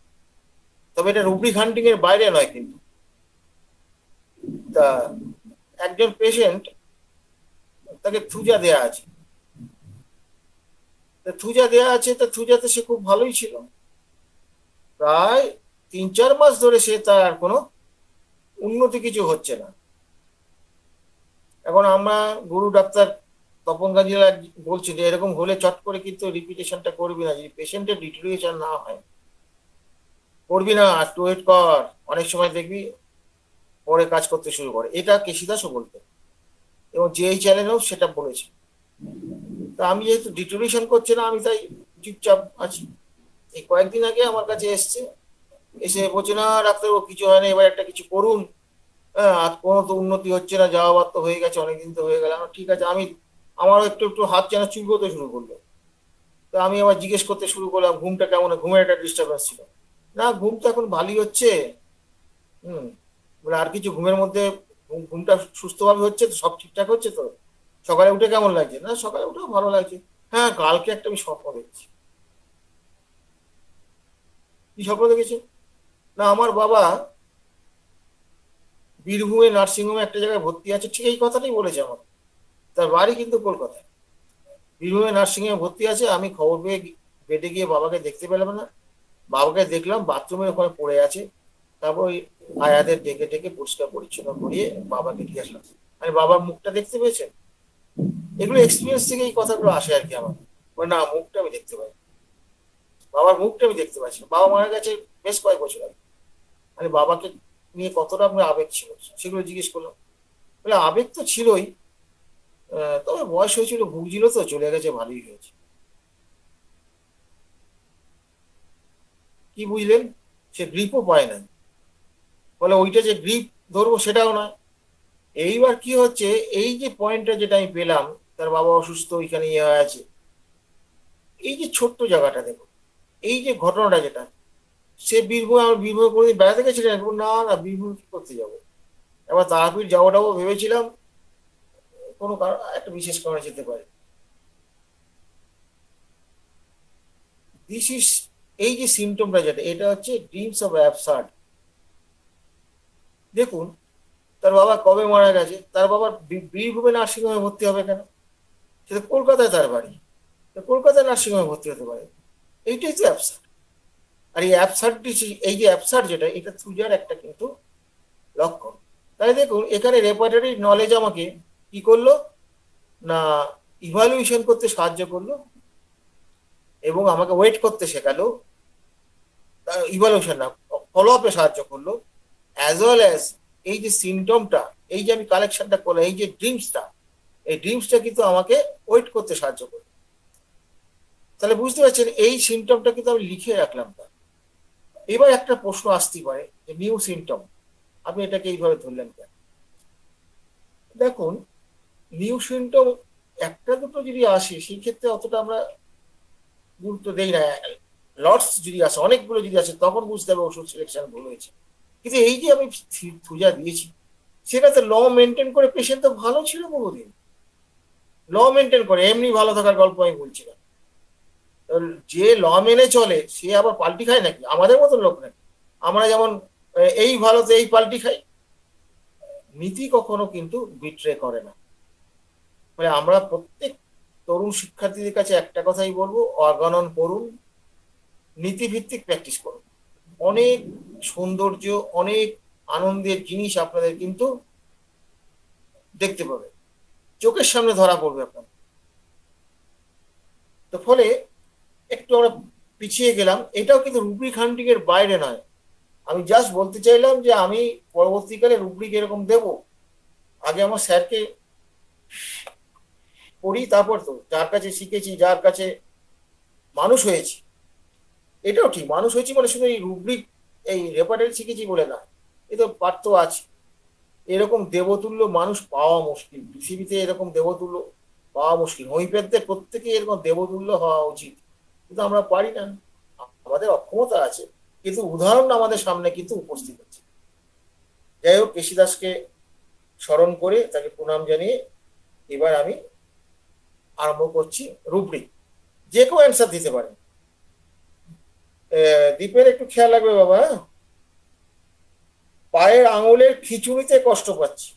তবে এটা রুব্রিক হান্টিং এর বাইরে নয় কিন্তু। তা একজন পেশেন্ট, তাকে থুজা দেয়া আছে, তা থুজাতে সে খুব ভালোই ছিল। প্রায় 3-4 মাস ধরে সে তার কোনো উন্নতি কিছু হচ্ছে না। এখন আমরা গুরু ডাক্তার তপন গাজীরা বলছি যে এরকম হলে চট করে কিন্তু রিপিটেশনটা করবি না, যদি পেশেন্টের ডিটেরিয়েশন না হয় করবি না, একটু ওয়েট কর, অনেক সময় দেখবি পরে কাজ করতে শুরু করে। এটা কেশিদাসও বলতেন এবং যে এই চ্যানেলেও সেটা বলেছে। তা আমি যেহেতু ডিটেরিয়েশন করছে না, আমি তাই চুপচাপ আছি। এই কয়েকদিন আগে আমার কাছে এসে বলছে না ডাক্তারবাবু কিছু হয় না, এবার একটা কিছু করুন, হ্যাঁ আর কোনো তো উন্নতি হচ্ছে না, যাওয়া বাদ তো হয়ে গেছে, অনেকদিন তো হয়ে গেল। ঠিক আছে, আমারও একটু একটু হাত যেন চুলকোতে শুরু করলো। তো আমি আবার জিজ্ঞেস করতে শুরু করলাম ঘুমটা কেমন, ঘুমের একটা ডিস্টার্বেন্স ছিল। না ঘুম তো এখন ভালোই হচ্ছে। বলে আর কিছু ঘুমের মধ্যে, ঘুমটা সুস্থভাবে হচ্ছে তো, সব ঠিকঠাক হচ্ছে তো, সকালে উঠে কেমন লাগছে? না সকালে উঠেও ভালো লাগছে। হ্যাঁ কালকে একটা আমি স্বপ্ন দেখছি। কি স্বপ্ন দেখেছে? না আমার বাবা বীরভূমে নার্সিংহোমে একটা জায়গায় ভর্তি আছে, ঠিক এই কথাটাই বলেছে আমার। তার বাড়ি কিন্তু কলকাতায়। বীরভূমে নার্সিংহোমে ভর্তি আছে, আমি খবর পেয়ে বেডে গিয়ে বাবাকে দেখতে পেলাম না। বাবাকে দেখলাম বাথরুমের ওখানে পড়ে আছে। তারপর ওই আয়াদের ডেকে ডেকে পরিষ্কার পরিচ্ছন্ন করিয়ে বাবাকে দিয়ে আসলাম। মানে বাবার মুখটা দেখতে পেয়েছেন? এগুলো এক্সপিরিয়েন্স থেকে এই কথাগুলো আসে আর কি আমার। না মুখটা আমি দেখতে পাই, বাবার মুখটা আমি দেখতে পাচ্ছি। বাবা মারা গেছে বেশ কয়েক বছর আগে। মানে বাবাকে নিয়ে কতটা আপনার আবেগ ছিল সেগুলো জিজ্ঞেস করলাম। বলে আবেগ তো ছিলই, তবে বয়স হয়েছিল, ভুগছিল, তো চলে গেছে, ভালোই হয়েছে। কি বুঝলেন? সে গ্রিপও পায় না। বলে ওইটা যে গ্রিপ ধরবো সেটাও নয়। এইবার কি হচ্ছে, এই যে পয়েন্টটা যেটা আমি পেলাম, তার বাবা অসুস্থ, ওইখানে ইয়ে হয়ে আছে, এই যে ছোট্ট জায়গাটা দেখো, এই যে ঘটনাটা যেটা, সে আমার বীরভূমে কোনোদিন বেড়াতে গেছিলেন? না না, বীরভূম কি করতে যাবো, এবার তারাপীঠ যাবো ভেবেছিলাম, কোনো কারণ, একটা বিশেষ কারণে যেতে পারে। দিস ইস, এই যে সিমটমটা যেটা, এটা হচ্ছে ড্রিমস অফ অ্যাবসার্ড। দেখুন, তার বাবা কবে মারা গেছে, তার বাবার বীরভূমে নার্সিংহোমে ভর্তি হবে কেন? সেটা কলকাতায় তার বাড়ি, কলকাতায় নার্সিংহোমে ভর্তি হতে পারে। এইটাই তো অ্যাবসার্ড। আর এই অ্যাবসার্ডটি, এই যে অ্যাবসার্ড যেটা, এটা থুজার একটা কিন্তু লক্ষণ। তাই দেখুন, এখানে রেপার্টরি নলেজ আমাকে কি করলো না, ইভালুয়েশন করতে সাহায্য করলো এবং আমাকে ওয়েট করতে শেখালো। ইভালুয়েশন না, ফলো আপে সাহায্য করলো। অ্যাজ ওয়েল অ্যাজ এই যে সিমটমটা, এই যে আমি কালেকশনটা করলাম, এই যে ড্রিমসটা, এই ড্রিমসটা কিন্তু আমাকে ওয়েট করতে সাহায্য করলো। তাহলে বুঝতে পারছেন, এই সিমটমটা কিন্তু আমি লিখে রাখলাম। এবার একটা প্রশ্ন আসতেই পারে যে নিউ সিমটম, আপনি এটাকে এইভাবে ধরলেন কেন? দেখুন, নিউ সিমটম একটা দুটো যদি আসে সেই ক্ষেত্রে অতটা আমরা গুরুত্ব দেই না। লটস যদি আসে, অনেকগুলো যদি আসে, তখন বুঝতে হবে ওষুধ সিলেকশন ভুল হয়েছে। কিন্তু এই যে আমি থুজা দিয়েছি, সেটাতে ল মেনটেন করে পেশেন্ট তো ভালো ছিল বহুদিন। ল মেনটেন করে, এমনি ভালো থাকার গল্প আমি বলছি না। যে ল মেনে চলে সে আবার পাল্টি খায় নাকি? আমাদের মতন লোক নাকি? আমরা যেমন এই ভালোতে এই পাল্টি খাই। নীতি কখনো কিন্তু বিট্রে করে না। মানে আমরা প্রত্যেক তরুণ শিক্ষার্থীদের কাছে একটা কথাই বলবো, অর্গানন করুন, নীতিভিত্তিক প্র্যাকটিস করুন। অনেক সৌন্দর্য, অনেক আনন্দের জিনিস আপনাদের কিন্তু দেখতে পাবে, চোখের সামনে ধরা পড়বে আপনার। তো ফলে একটু আমরা পিছিয়ে গেলাম, এটাও কিন্তু রুব্রিক হান্টিং এর বাইরে নয়। আমি জাস্ট বলতে চাইলাম যে আমি পরবর্তীকালে রুব্রিক এরকম দেব, আগে আমার স্যারকে পড়ি, তারপর তো যার কাছে শিখেছি, যার কাছে মানুষ হয়েছি। এটাও ঠিক, মানুষ হয়েছি মানে শুধু এই রুব্রিক এই রেপার্টারি শিখেছি বলে না, এ তো পার্থ আছে। এরকম দেবতুল্য মানুষ পাওয়া মুশকিল পৃথিবীতে, এরকম দেবতুল্য পাওয়া মুশকিল। হোমিওপ্যাথদের প্রত্যেকে এরকম দেবতুল্য হওয়া উচিত, কিন্তু আমরা পারি না। আমাদের অক্ষমতা আছে, কিন্তু উদাহরণ আমাদের সামনে কিন্তু উপস্থিত আছে। যাই হোক, কেশি দাসকে স্মরণ করে তাকে প্রণাম জানিয়ে এবার আমি আরম্ভ করছি রুব্রিক। যে কেউ অ্যান্সার দিতে পারে। দীপের একটু খেয়াল রাখবে বাবা। পায়ের আঙুলের খিঁচুনিতে কষ্ট পাচ্ছি,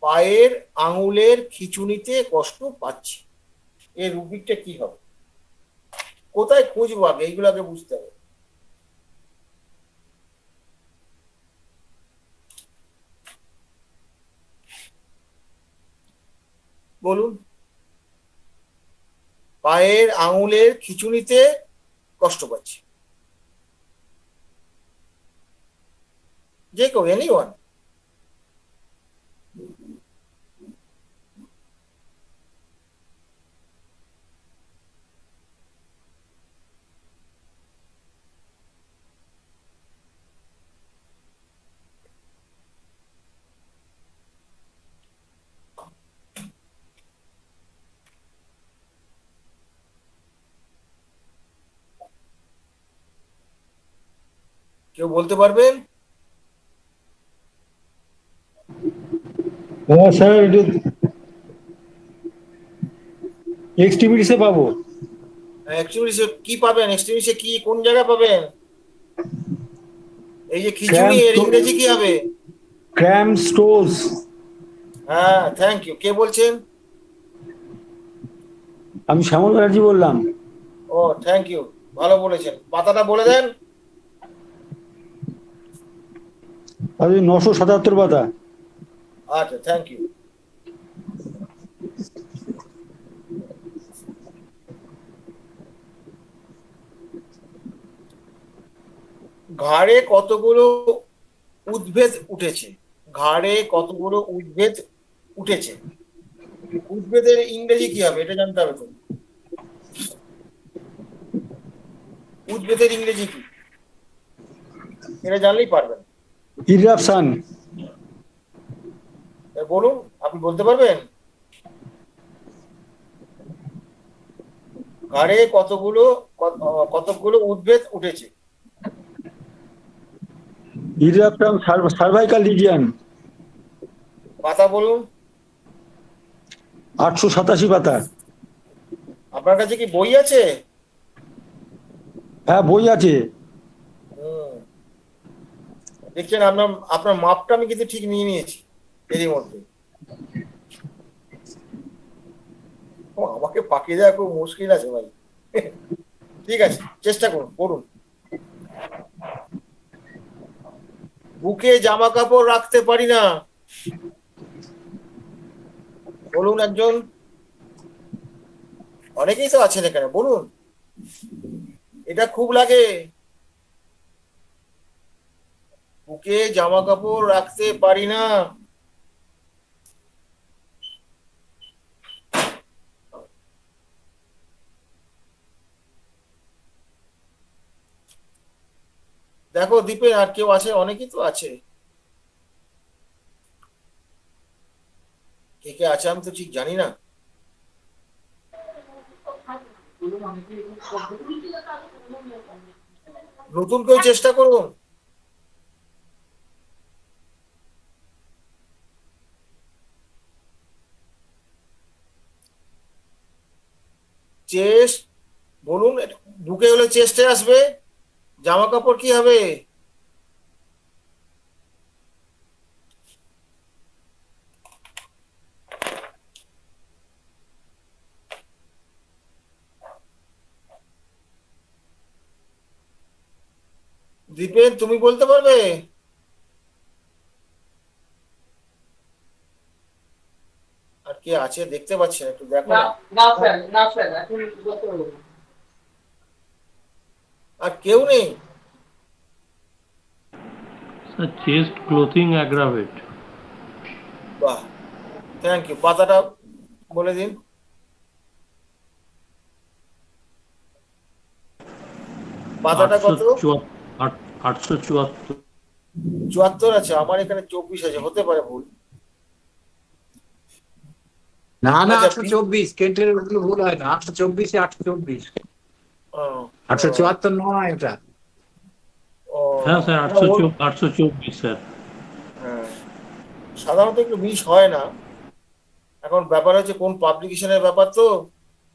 পায়ের আঙুলের খিঁচুনিতে কষ্ট পাচ্ছি, এর রুব্রিকটা কি হবে? কোথায় খুঁজবো আগে? এইগুলো আগে বুঝতে হবে। বলুন। পায়ের আঙুলের খিঁচুনিতে কষ্ট পাচ্ছি, যে কেউ, এনিওয়ান। কেউ বলতে পারবেন?
হ্যাঁ স্যার, এটা এক্সটিভিটিসে পাবো।
অ্যাকচুয়ালি কি পাবেন? এক্সট্রিমিসে কি, কোন জায়গায় পাবেন? এই যে খিঁচুনি, এর ইংরেজি কি হবে?
ক্র্যাম স্টোজ।
হ্যাঁ, থ্যাংক ইউ। কে বলছেন?
আমি শ্যামল ব্যানার্জি বললাম।
ও, থ্যাংক ইউ, ভালো বলেছেন। পাতাটা বলে দেন।
আমি 977 পাতা।
আচ্ছা, থ্যাংক ইউ। ঘাড়ে কতগুলো উদ্ভিদ উঠেছে? ঘাড়ে কতগুলো উদ্ভিদ উঠেছে? উদ্ভিদের ইংরেজি কি হবে? এটা জানতে হবে তো। উদ্ভিদের ইংরেজি কি? এটা জানলেই পারবেন।
ইরাপশন।
বলুন, আপনি বলতে পারবেন? ঘাড়ে কতগুলো উদ্ভিদ উঠেছে?
Eruption cervical region.
পাতা বলুন।
887 পাতা।
আপনার কাছে কি বই আছে?
হ্যাঁ, বই আছে।
দেখছেন, আপনার মাপটা আমি কিন্তু ঠিক নিয়ে নিয়েছি এরই মধ্যে। আমাকে পাকিয়ে দেওয়া খুব মুশকিল আছে ভাই। ঠিক আছে, চেষ্টা করুন, পড়ুন। বুকে জামা কাপড় রাখতে পারি না। বলুন একজন। অনেকেই তো আছেন এখানে, বলুন। এটা খুব লাগে। বুকে জামা কাপড় রাখতে পারি না। দেখো দীপে, আর কেউ আছে? অনেকেই তো আছে। কে কে আছে আমি তো ঠিক জানি না। নতুন কেউ চেষ্টা করুন। চেস্ট বলুন, বুকে হলে চেস্টে আসবে, জামা কাপড় কি হবে? দীপেন তুমি বলতে পারবে? আর কে আছে দেখতে পাচ্ছি না, একটু দেখো
না
না।
না স্যার, না স্যার, এখন বলতে পারবো না।
আর কেউ নেই?
Sir, chest clothing aggravate.
বাহ, থ্যাংক ইউ। পাতাটা বলে দিন। পাতাটা কত?
874।
74 আছে, আমার এখানে 24 আছে, হতে পারে ভুল।
না না,
আচ্ছা,
824 কেন্টের ওগুলো ভুল হয় না, 824 824,
ও,
874 নয় এটা।
ও,
হ্যাঁ স্যার,
না, ওর-
824 স্যার।
হ্যাঁ, সাধারণত একটু মিস হয় না। এখন ব্যাপার হচ্ছে কোন পাবলিকেশনের ব্যাপার, তো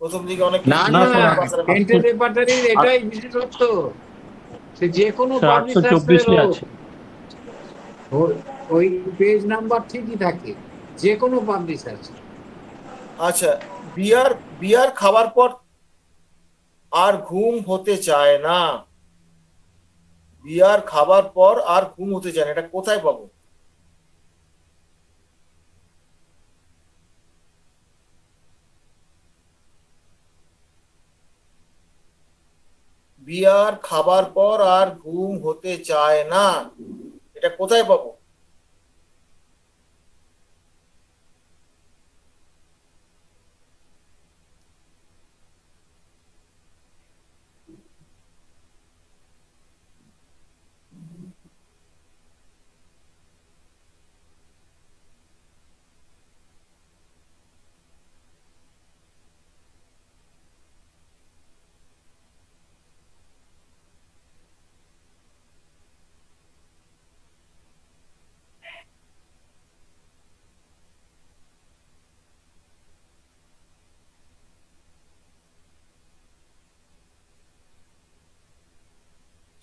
প্রথম দিকে অনেক
না
না,
না,
স্যার,
কেন্টের রেপার্টারির এটাই বিশেষত্ব, সে যে কোনো
স্যার
পাবলিশার্সের
824 আছে।
ওই পেজ নাম্বার ঠিকই থাকে যে কোনো পাবলিশার্স।
আচ্ছা, বিয়ার বিয়ার খাবার পর আর ঘুম হতে চায় না। বিয়ার খাবার পর আর ঘুম হতে চায় না, এটা কোথায় পাবো? বিয়ার খাবার পর আর ঘুম হতে চায় না, এটা কোথায় পাবো?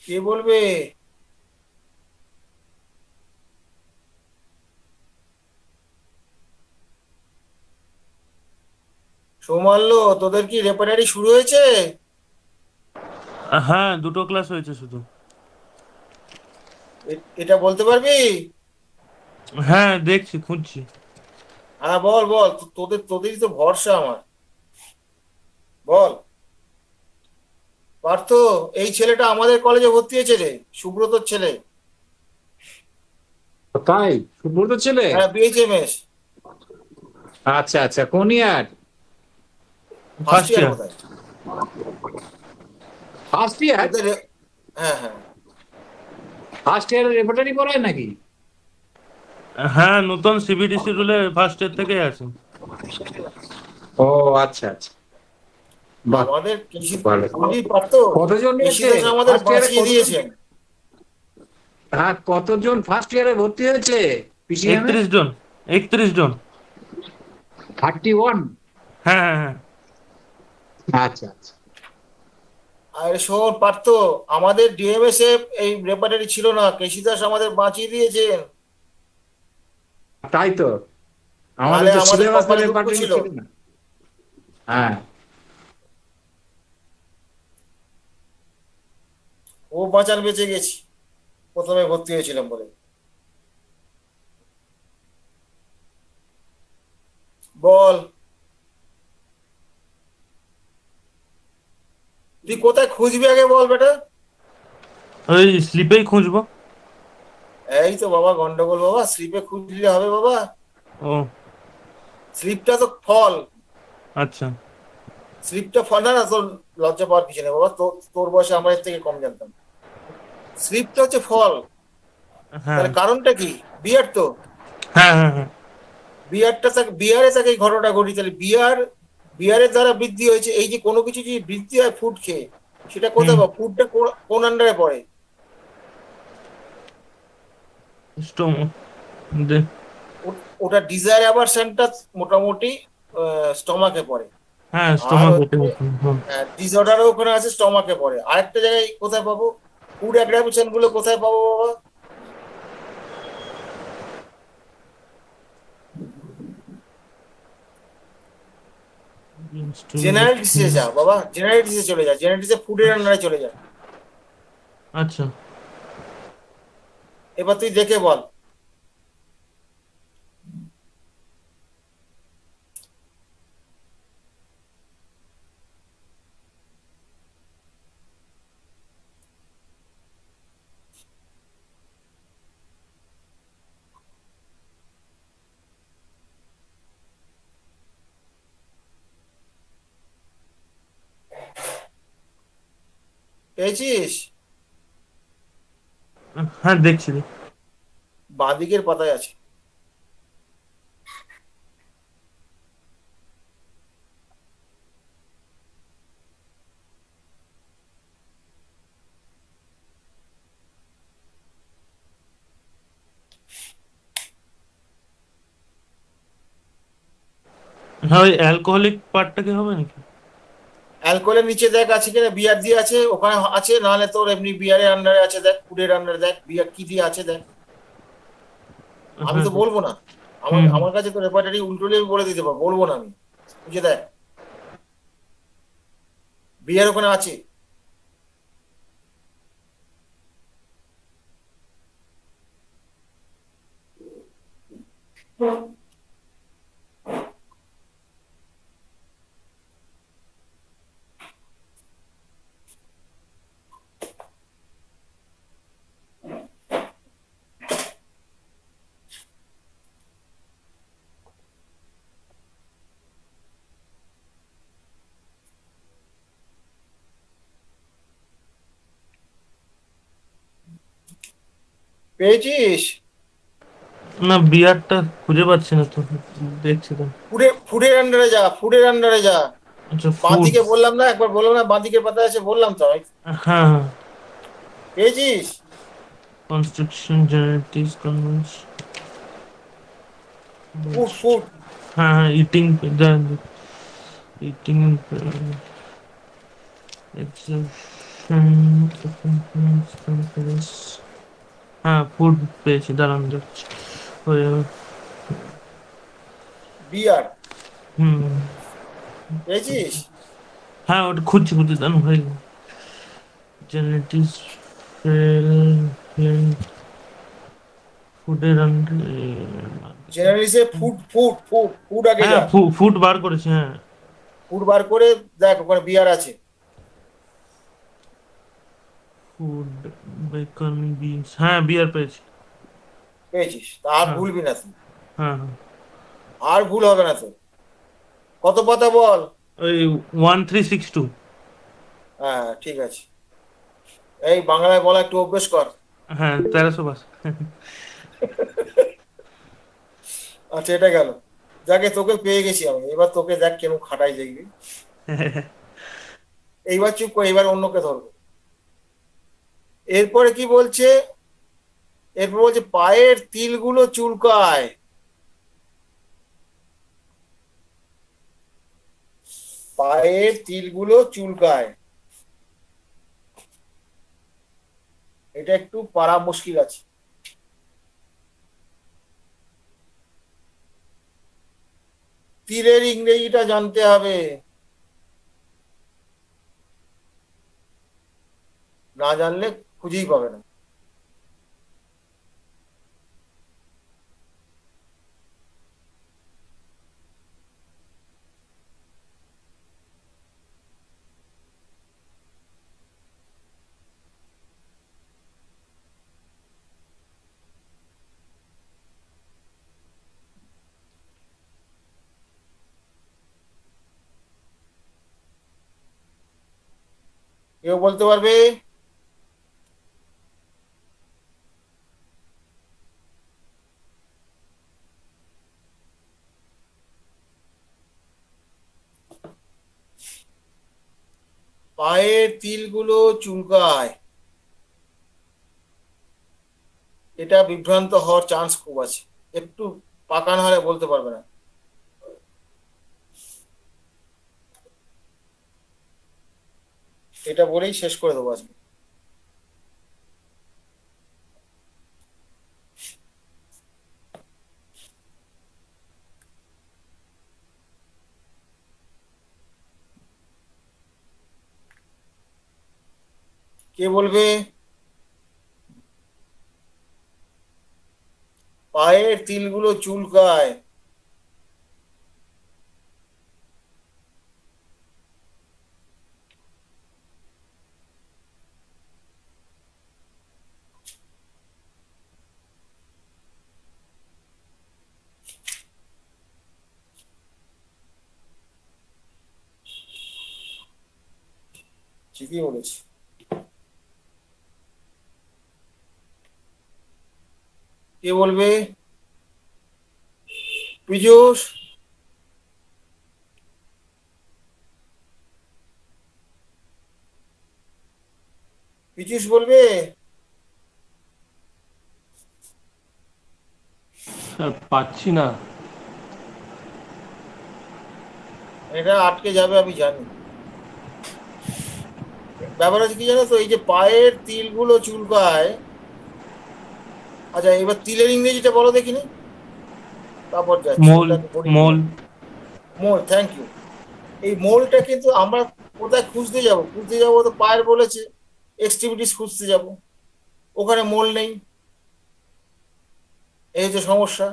কে বলবে? সোমাল্য, তোদের কি রেপারেটারি শুরু হয়েছে?
হ্যাঁ, 2টো ক্লাস হয়েছে শুধু।
এটা বলতে পারবি?
হ্যাঁ, দেখছি, খুঁজছি।
হ্যাঁ বল বল, তোদেরই তো ভরসা আমার, বল। পার্থ, এই ছেলেটা আমাদের কলেজে ভর্তি হয়েছে রে, সুব্রতর ছেলে।
তাই? সুব্রত ছেলে?
হ্যাঁ, বিএইচএমএস
আচ্ছা আচ্ছা, কোন ইয়ার?
First year
year।
কোথায়?
First year?
হ্যাঁ হ্যাঁ,
ফার্স্ট ইয়ারের রেপার্টারি পড়ায় নাকি?
হ্যাঁ, নতুন সিবিডিসি রুলে ফার্স্ট ইয়ার থেকেই আছে।
ও আচ্ছা আচ্ছা, বাহ,
আমাদের কৃষি
ভালো।
বুঝলি পার্থ,
কতজন
কৃষি
হয়েছে
দাস আমাদের
ফার্স্ট ইয়ারে?
বাঁচিয়ে দিয়েছেন।
হ্যাঁ, কতজন ফার্স্ট ইয়ারে ভর্তি হয়েছে পিসিএম?
31 জন। 31 জন।
31?
হ্যাঁ হ্যাঁ হ্যাঁ।
আচ্ছা আচ্ছা।
আর শোন পার্থ, আমাদের ডিএমএস এ এই রেপার্টারি ছিল না, কৃষি দাস আমাদের বাঁচিয়ে দিয়েছেন।
তাই তো, আমাদের
নাহলে
তো
আমাদের
সিলেবাসে
কপালে দুঃখ
রেপার্টারি
ছিল।
ছিল না। হ্যাঁ,
ও বাঁচান বেঁচে গেছি, প্রথমে ভর্তি হয়েছিলাম বলে। বল, তুই কোথায় খুঁজবি আগে বল বেটা।
ওই স্লিপেই খুঁজবো।
এই তো বাবা গন্ডগোল, বাবা স্লিপে খুঁজলে হবে বাবা?
ও
স্লিপটা তো ফল,
আচ্ছা।
স্লিপটা ফল না, না তোর লজ্জা পাওয়ার কিছু নেই বাবা, তোর বয়সে আমরা এর থেকে কম জানতাম। স্লিপটা হচ্ছে ফল,
হ্যাঁ
তাহলে কারণটা কি? বিয়ার তো।
হ্যাঁ হ্যাঁ হ্যাঁ।
বিয়ারে তাকে এই ঘটনাটা ঘটি, তাহলে বিয়ারের দ্বারা বৃদ্ধি হয়েছে। এই যে কোনো কিছু যদি বৃদ্ধি হয় ফুড খেয়ে, সেটা কোথায় পাবো? ফুডটা কোন আন্ডারে পড়ে?
স্টোমা
ওটা ডিজায়ার অ্যাভারশনটা মোটামুটি স্টমাকে পড়ে।
হ্যাঁ
আর
স্টোমাক ওঠে। হুম।
ডিসঅর্ডারও ওখানে আছে, স্টমাকে পড়ে। আরেকটা জায়গায় কোথায় পাবো? ফুড অ্যাগ্রাভেশন গুলো কোথায় পাবো বাবা? জেনারেটিসে যা বাবা, জেনারেটিসে চলে যা, জেনারেটিসে ফুডের আন্ডারে চলে যা।
আচ্ছা।
এবার তুই দেখে বল। পেয়েছিস?
হ্যাঁ দেখছি।
বাঁদিকের পাতায় আছে।
হ্যাঁ ওই অ্যালকোহলিক পার্টটা কি হবে নাকি?
অ্যালকোহলের নিচে দেখ আছে কিনা, বিয়ার দিয়ে আছে ওখানে আছে, নাহলে তোর এমনি বিয়ারের আন্ডারে আছে, দেখ ফুডের আন্ডারে দেখ বিয়ার কি দিয়ে আছে দেখ। আমি
হ্যাঁ
তো বলবো না, আমার
হুম
আমার কাছে তো রেপার্টারি উল্টোলে বলে দিতে পারবো, বলবো না আমি। বুঝে দেখ বিয়ার ওখানে আছে। পেয়েছিস?
না বিয়ারটা খুঁজে পাচ্ছি না তো, দেখছি তো।
ফুডের আন্ডারে যা, ফুডের আন্ডারে যা।
আচ্ছা ফুড।
বাঁদিকে বললাম না, একবার বললাম না বাঁদিকের পাতায় আছে, বললাম তো আমি।
হ্যাঁ হ্যাঁ।
পেয়েছিস?
Construction genetics convince.
ফুড।
হ্যাঁ হ্যাঁ ইটিং ইটিং হ্যাঁ ফুড পেয়েছি, দাঁড়ান যাচ্ছি হয়ে যাবে।
বিয়ার
হুম।
পেয়েছিস?
হ্যাঁ ওটা খুঁজছি দাঁড়ান হয়ে গেল। জেনেটিক্স ফুডের
জেনারেলিসে ফুড আগে
হ্যাঁ
যা।
ফুড বার করেছি হ্যাঁ।
ফুড বার করে দেখ ওখানে বিয়ার আছে।
ফুড বেকন বিনস হ্যাঁ বিয়ার পেয়েছি।
পেয়েছিস? তা আর
হ্যাঁ
ভুলবি না তুই,
হ্যাঁ হ্যাঁ।
আর ভুল হবে না তোর। কত পাতা বল?
ওই 1362।
হ্যাঁ ঠিক আছে, এই বাংলায় বলা একটু অভ্যেস কর।
হ্যাঁ 1352।
আচ্ছা এটা গেল, যাকে তোকে পেয়ে গেছি আমি। এবার তোকে দেখ কেন খাটাই দেখবি। এইবার চুপ কর, এবার অন্যকে ধরবো। এরপরে কি বলছে? এরপর বলছে পায়ের তিলগুলো চুলকায়। পায়ের তিলগুলো চুলকায়, এটা একটু পারা মুশকিল আছে। তিলের ইংরেজিটা জানতে হবে, না জানলে খুঁজেই পাবে না। কেউ বলতে পারবে? পায়ের তিলগুলো চুলকায়, এটা বিভ্রান্ত হওয়ার চান্স খুব আছে, একটু পাকা না হলে বলতে পারবে না। এটা বলেই শেষ করে দেবো আজকে। কে বলবে? পায়ের তিলগুলো চুলকায়। ঠিকই বলেছি। কে বলবে? পীযূষ, পীযূষ বলবে?
স্যার পাচ্ছি না।
এটা আটকে যাবে আমি জানি। ব্যাপার আছে কি জানো তো, এই যে পায়ের তিলগুলো চুলকায়, আচ্ছা এবার তিলের ইংরেজিটা বলো দেখিনি, তারপর যাচ্ছি।
মোল, মোল।
মোল, থ্যাংক ইউ। এই মোলটা কিন্তু আমরা কোথায় খুঁজতে যাব? খুঁজতে যাবো তো পায়ের বলেছে, এক্সট্রিমিটিস খুঁজতে যাব, ওখানে মোল নেই। এই হচ্ছে সমস্যা।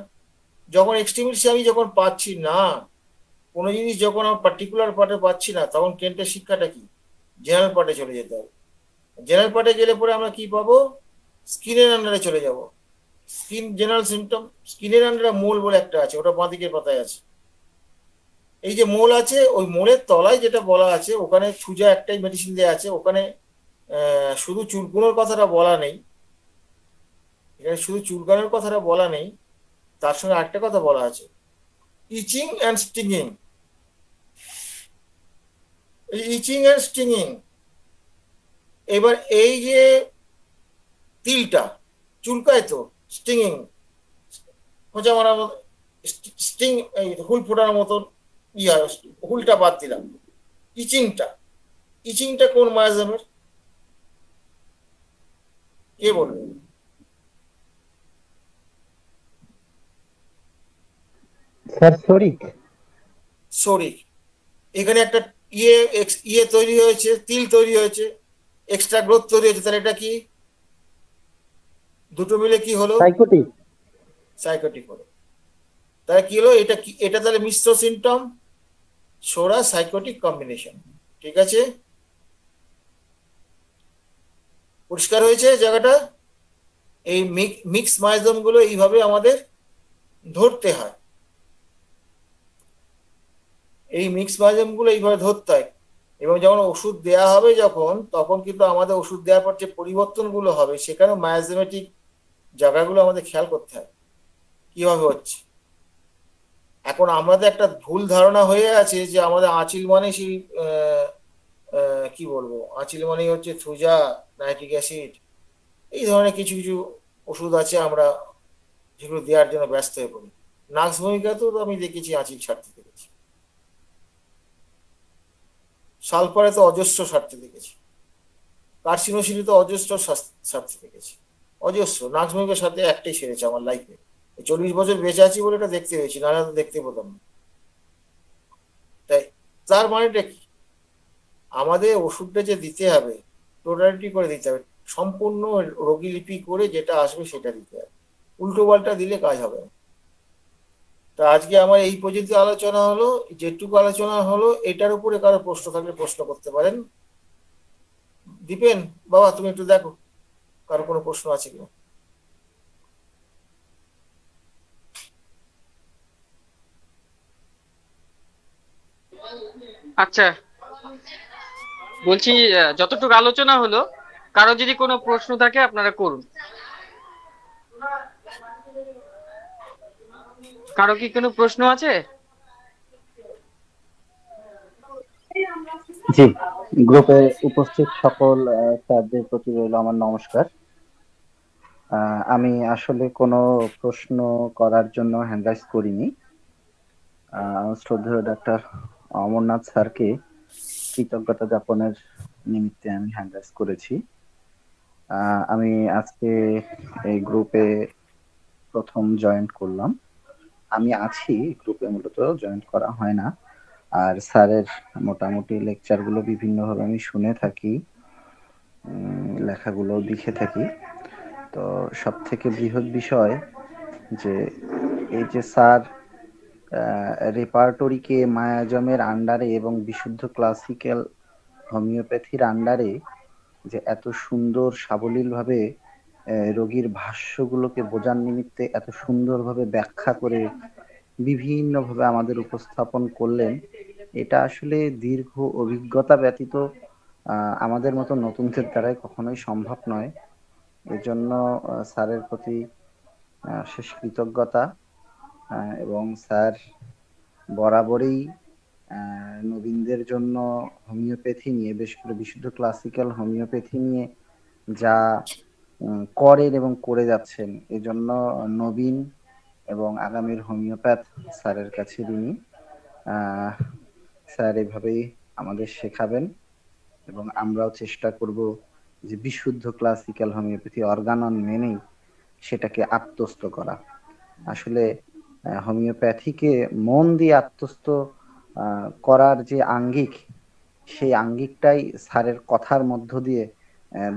যখন এক্সট্রিমিটিস আমি যখন পাচ্ছি না, কোনো জিনিস যখন আমার পার্টিকুলার পার্টে পাচ্ছি না, তখন কেন্টের শিক্ষাটা কি? জেনারেল পার্টে চলে যেতে হবে। জেনারেল পার্টে গেলে পরে আমরা কি পাবো? স্কিনের আন্ডারে চলে যাব। স্কিন জেনারেল সিমটম, স্কিনের আন্ডারে মোল বলে একটা আছে, ওটা বাঁ দিকের পাতায় আছে। এই যে মোল আছে, ওই মোলের তলায় যেটা বলা আছে, ওখানে সুজা একটাই মেডিসিন দেওয়া আছে। ওখানে শুধু চুলকুনোর কথাটা বলা নেই, এখানে শুধু চুলকানোর কথাটা বলা নেই, তার সঙ্গে আরেকটা কথা বলা আছে, itching and stinging. Itching and stinging, এবার এই যে তিলটা চুলকায় তো, স্টিংিং, খোঁচা মারার মতো, স্টিং, এই হুল ফোটানোর মতন ইয়া, হুলটা বাদ দিলাম। ইচিংটা, ইচিংটা কোন মায়াজামের? কে বলবে?
স্যার শরিক।
শরিক। এখানে একটা ইয়ে ইয়ে তৈরি হয়েছে, তিল তৈরি হয়েছে, এক্সট্রা গ্রোথ তৈরি হয়েছে, তাহলে এটা কি? দুটো মিলে কি হলো?
সাইকোটিক।
সাইকোটিক হলো। তাহলে কি হলো? এটা কি? এটা তাহলে মিশ্র সিমটম, সোরা সাইকোটিক কম্বিনেশন। ঠিক আছে, পরিষ্কার হয়েছে জায়গাটা? এই মিক্স মাইজম গুলো এইভাবে আমাদের ধরতে হয়, এই মিক্স মাইজম গুলো এইভাবে ধরতে হয়। এবং যখন ওষুধ দেয়া হবে যখন, তখন কিন্তু আমাদের ওষুধ দেওয়ার পর যে পরিবর্তনগুলো হবে, সেখানে মায়াজমেটিক জায়গাগুলো আমাদের খেয়াল করতে হয় কিভাবে হচ্ছে। এখন আমাদের একটা ভুল ধারণা হয়ে আছে যে আমাদের আঁচিল মানে সেই কি বলবো, আঁচিল মানেই হচ্ছে থুজা, নাইট্রিক অ্যাসিড, এই ধরনের কিছু কিছু ওষুধ আছে আমরা যেগুলো দেওয়ার জন্য ব্যস্ত হয়ে পড়ি। নাক্স ভূমিকাতেও তো আমি দেখেছি আঁচিল ছাড়তে দেখেছি, সালফারে তো অজস্র ছাড়তে দেখেছি, কার্সিনোসিনে তো অজস্র ছাড়তে দেখেছি, অজস্র। নাক্স ভূমিকার সাথে একটাই সেরেছে আমার লাইফে, 40 বছর বেঁচে আছি বলে এটা দেখতে হয়েছি, নাহলে তো দেখতে পেতাম না। তাই তার মানেটা কি? আমাদের ওষুধটা যে দিতে হবে, টোটালিটি করে দিতে হবে, সম্পূর্ণ রোগীলিপি করে যেটা আসবে সেটা দিতে হবে, উল্টো পাল্টা দিলে কাজ হবে না। তা আজকে আমার এই পর্যন্ত আলোচনা হলো, যেটুকু আলোচনা হলো এটার উপরে কারো প্রশ্ন থাকলে প্রশ্ন করতে পারেন। দীপেন বাবা, তুমি একটু দেখো কারো কোনো প্রশ্ন আছে কিনা।
আচ্ছা, বলছি যতটুকু আলোচনা হলো, কারো যদি কোনো প্রশ্ন থাকে আপনারা করুন। কারো কি কোনো প্রশ্ন আছে?
জি গ্রুপে উপস্থিত সকল স্যারদের প্রতি রইল আমার নমস্কার। আমি আসলে কোনো প্রশ্ন করার জন্য হ্যান্ড রাইজ করিনি। শ্রদ্ধেয় ডাক্তার অমরনাথ স্যারকে কৃতজ্ঞতা জ্ঞাপনের নিমিত্তে আমি হ্যান্ড রাইজ করেছি। আমি আজকে এই গ্রুপে প্রথম জয়েন করলাম। আমি আছি গ্রুপে, মূলত জয়েন করা হয় না। আর স্যারের মোটামুটি লেকচারগুলো বিভিন্নভাবে আমি শুনে থাকি, লেখাগুলো লিখে থাকি। তো সব থেকে বৃহৎ বিষয় যে এই যে স্যার রেপার্টরিকে মায়াজমের আন্ডারে এবং বিশুদ্ধ ক্লাসিক্যাল হোমিওপ্যাথির আন্ডারে যে এত সুন্দর সাবলীলভাবে রোগীর ভাষ্যগুলোকে বোঝার নিমিত্তে এত সুন্দরভাবে ব্যাখ্যা করে বিভিন্নভাবে আমাদের উপস্থাপন করলেন, এটা আসলে দীর্ঘ অভিজ্ঞতা ব্যতীত আমাদের মতো নতুনদের দ্বারাই কখনোই সম্ভব নয়। এজন্য স্যারের প্রতি শেষ কৃতজ্ঞতা। এবং স্যার বরাবরই নবীনদের জন্য হোমিওপ্যাথি নিয়ে, বিশেষ করে বিশুদ্ধ ক্লাসিক্যাল হোমিওপ্যাথি নিয়ে যা করেন এবং করে যাচ্ছেন, এজন্য নবীন এবং আগামীর হোমিওপ্যাথ স্যারের কাছে ঋণী। স্যার এভাবেই আমাদের শেখাবেন এবং আমরাও চেষ্টা করব যে বিশুদ্ধ ক্লাসিক্যাল হোমিওপ্যাথি অর্গানন মেনেই সেটাকে আত্মস্থ করা। আসলে হোমিওপ্যাথিকে মন দিয়ে আত্মস্থ করার যে আঙ্গিক, সেই আঙ্গিকটাই স্যারের কথার মধ্য দিয়ে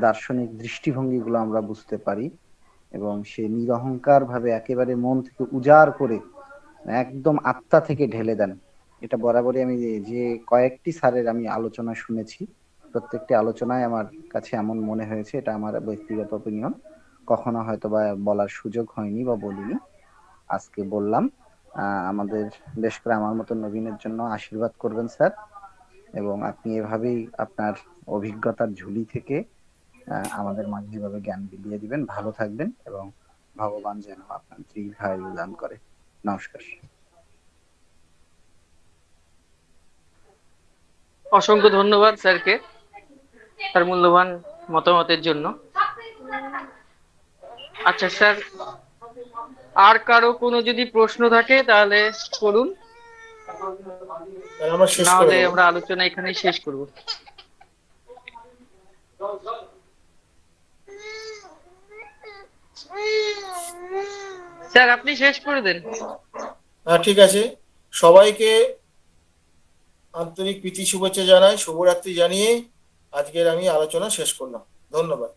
দার্শনিক দৃষ্টিভঙ্গিগুলো আমরা বুঝতে পারি এবং সে নিরহংকার ভাবে একেবারে মন থেকে উজাড় করে একদম আত্মা থেকে ঢেলে দেন। এটা বরাবরই আমি যে কয়েকটি স্যারের আমি আলোচনা শুনেছি, প্রত্যেকটি আলোচনায় আমার কাছে এমন মনে হয়েছে। এটা আমার ব্যক্তিগত অপিনিয়ন, কখনো হয়তো বা বলার সুযোগ হয়নি বা বলিনি, আজকে বললাম। আমাদের বেশ করে আমার মতো নবীনের জন্য আশীর্বাদ করবেন স্যার, এবং আপনি এভাবেই আপনার অভিজ্ঞতার ঝুলি থেকে আমাদের মাঝে এভাবে জ্ঞান বিলিয়ে দিবেন। ভালো থাকবেন এবং ভগবান যেন আপনার দীর্ঘায়ু দান করে। নমস্কার।
অসংখ্য ধন্যবাদ স্যারকে তার মূল্যবান মতামতের জন্য। আচ্ছা স্যার, আর কারো কোনো যদি প্রশ্ন থাকে তাহলে করুন,
আমরা শেষ
না
করে
হলে
দেবো।
আমরা আলোচনা এখানেই শেষ করব। স্যার আপনি শেষ করে দেন।
হ্যাঁ, ঠিক আছে। সবাইকে আন্তরিক প্রীতি শুভেচ্ছা জানাই, শুভরাত্রি জানিয়ে আজকের আমি আলোচনা শেষ করলাম। ধন্যবাদ।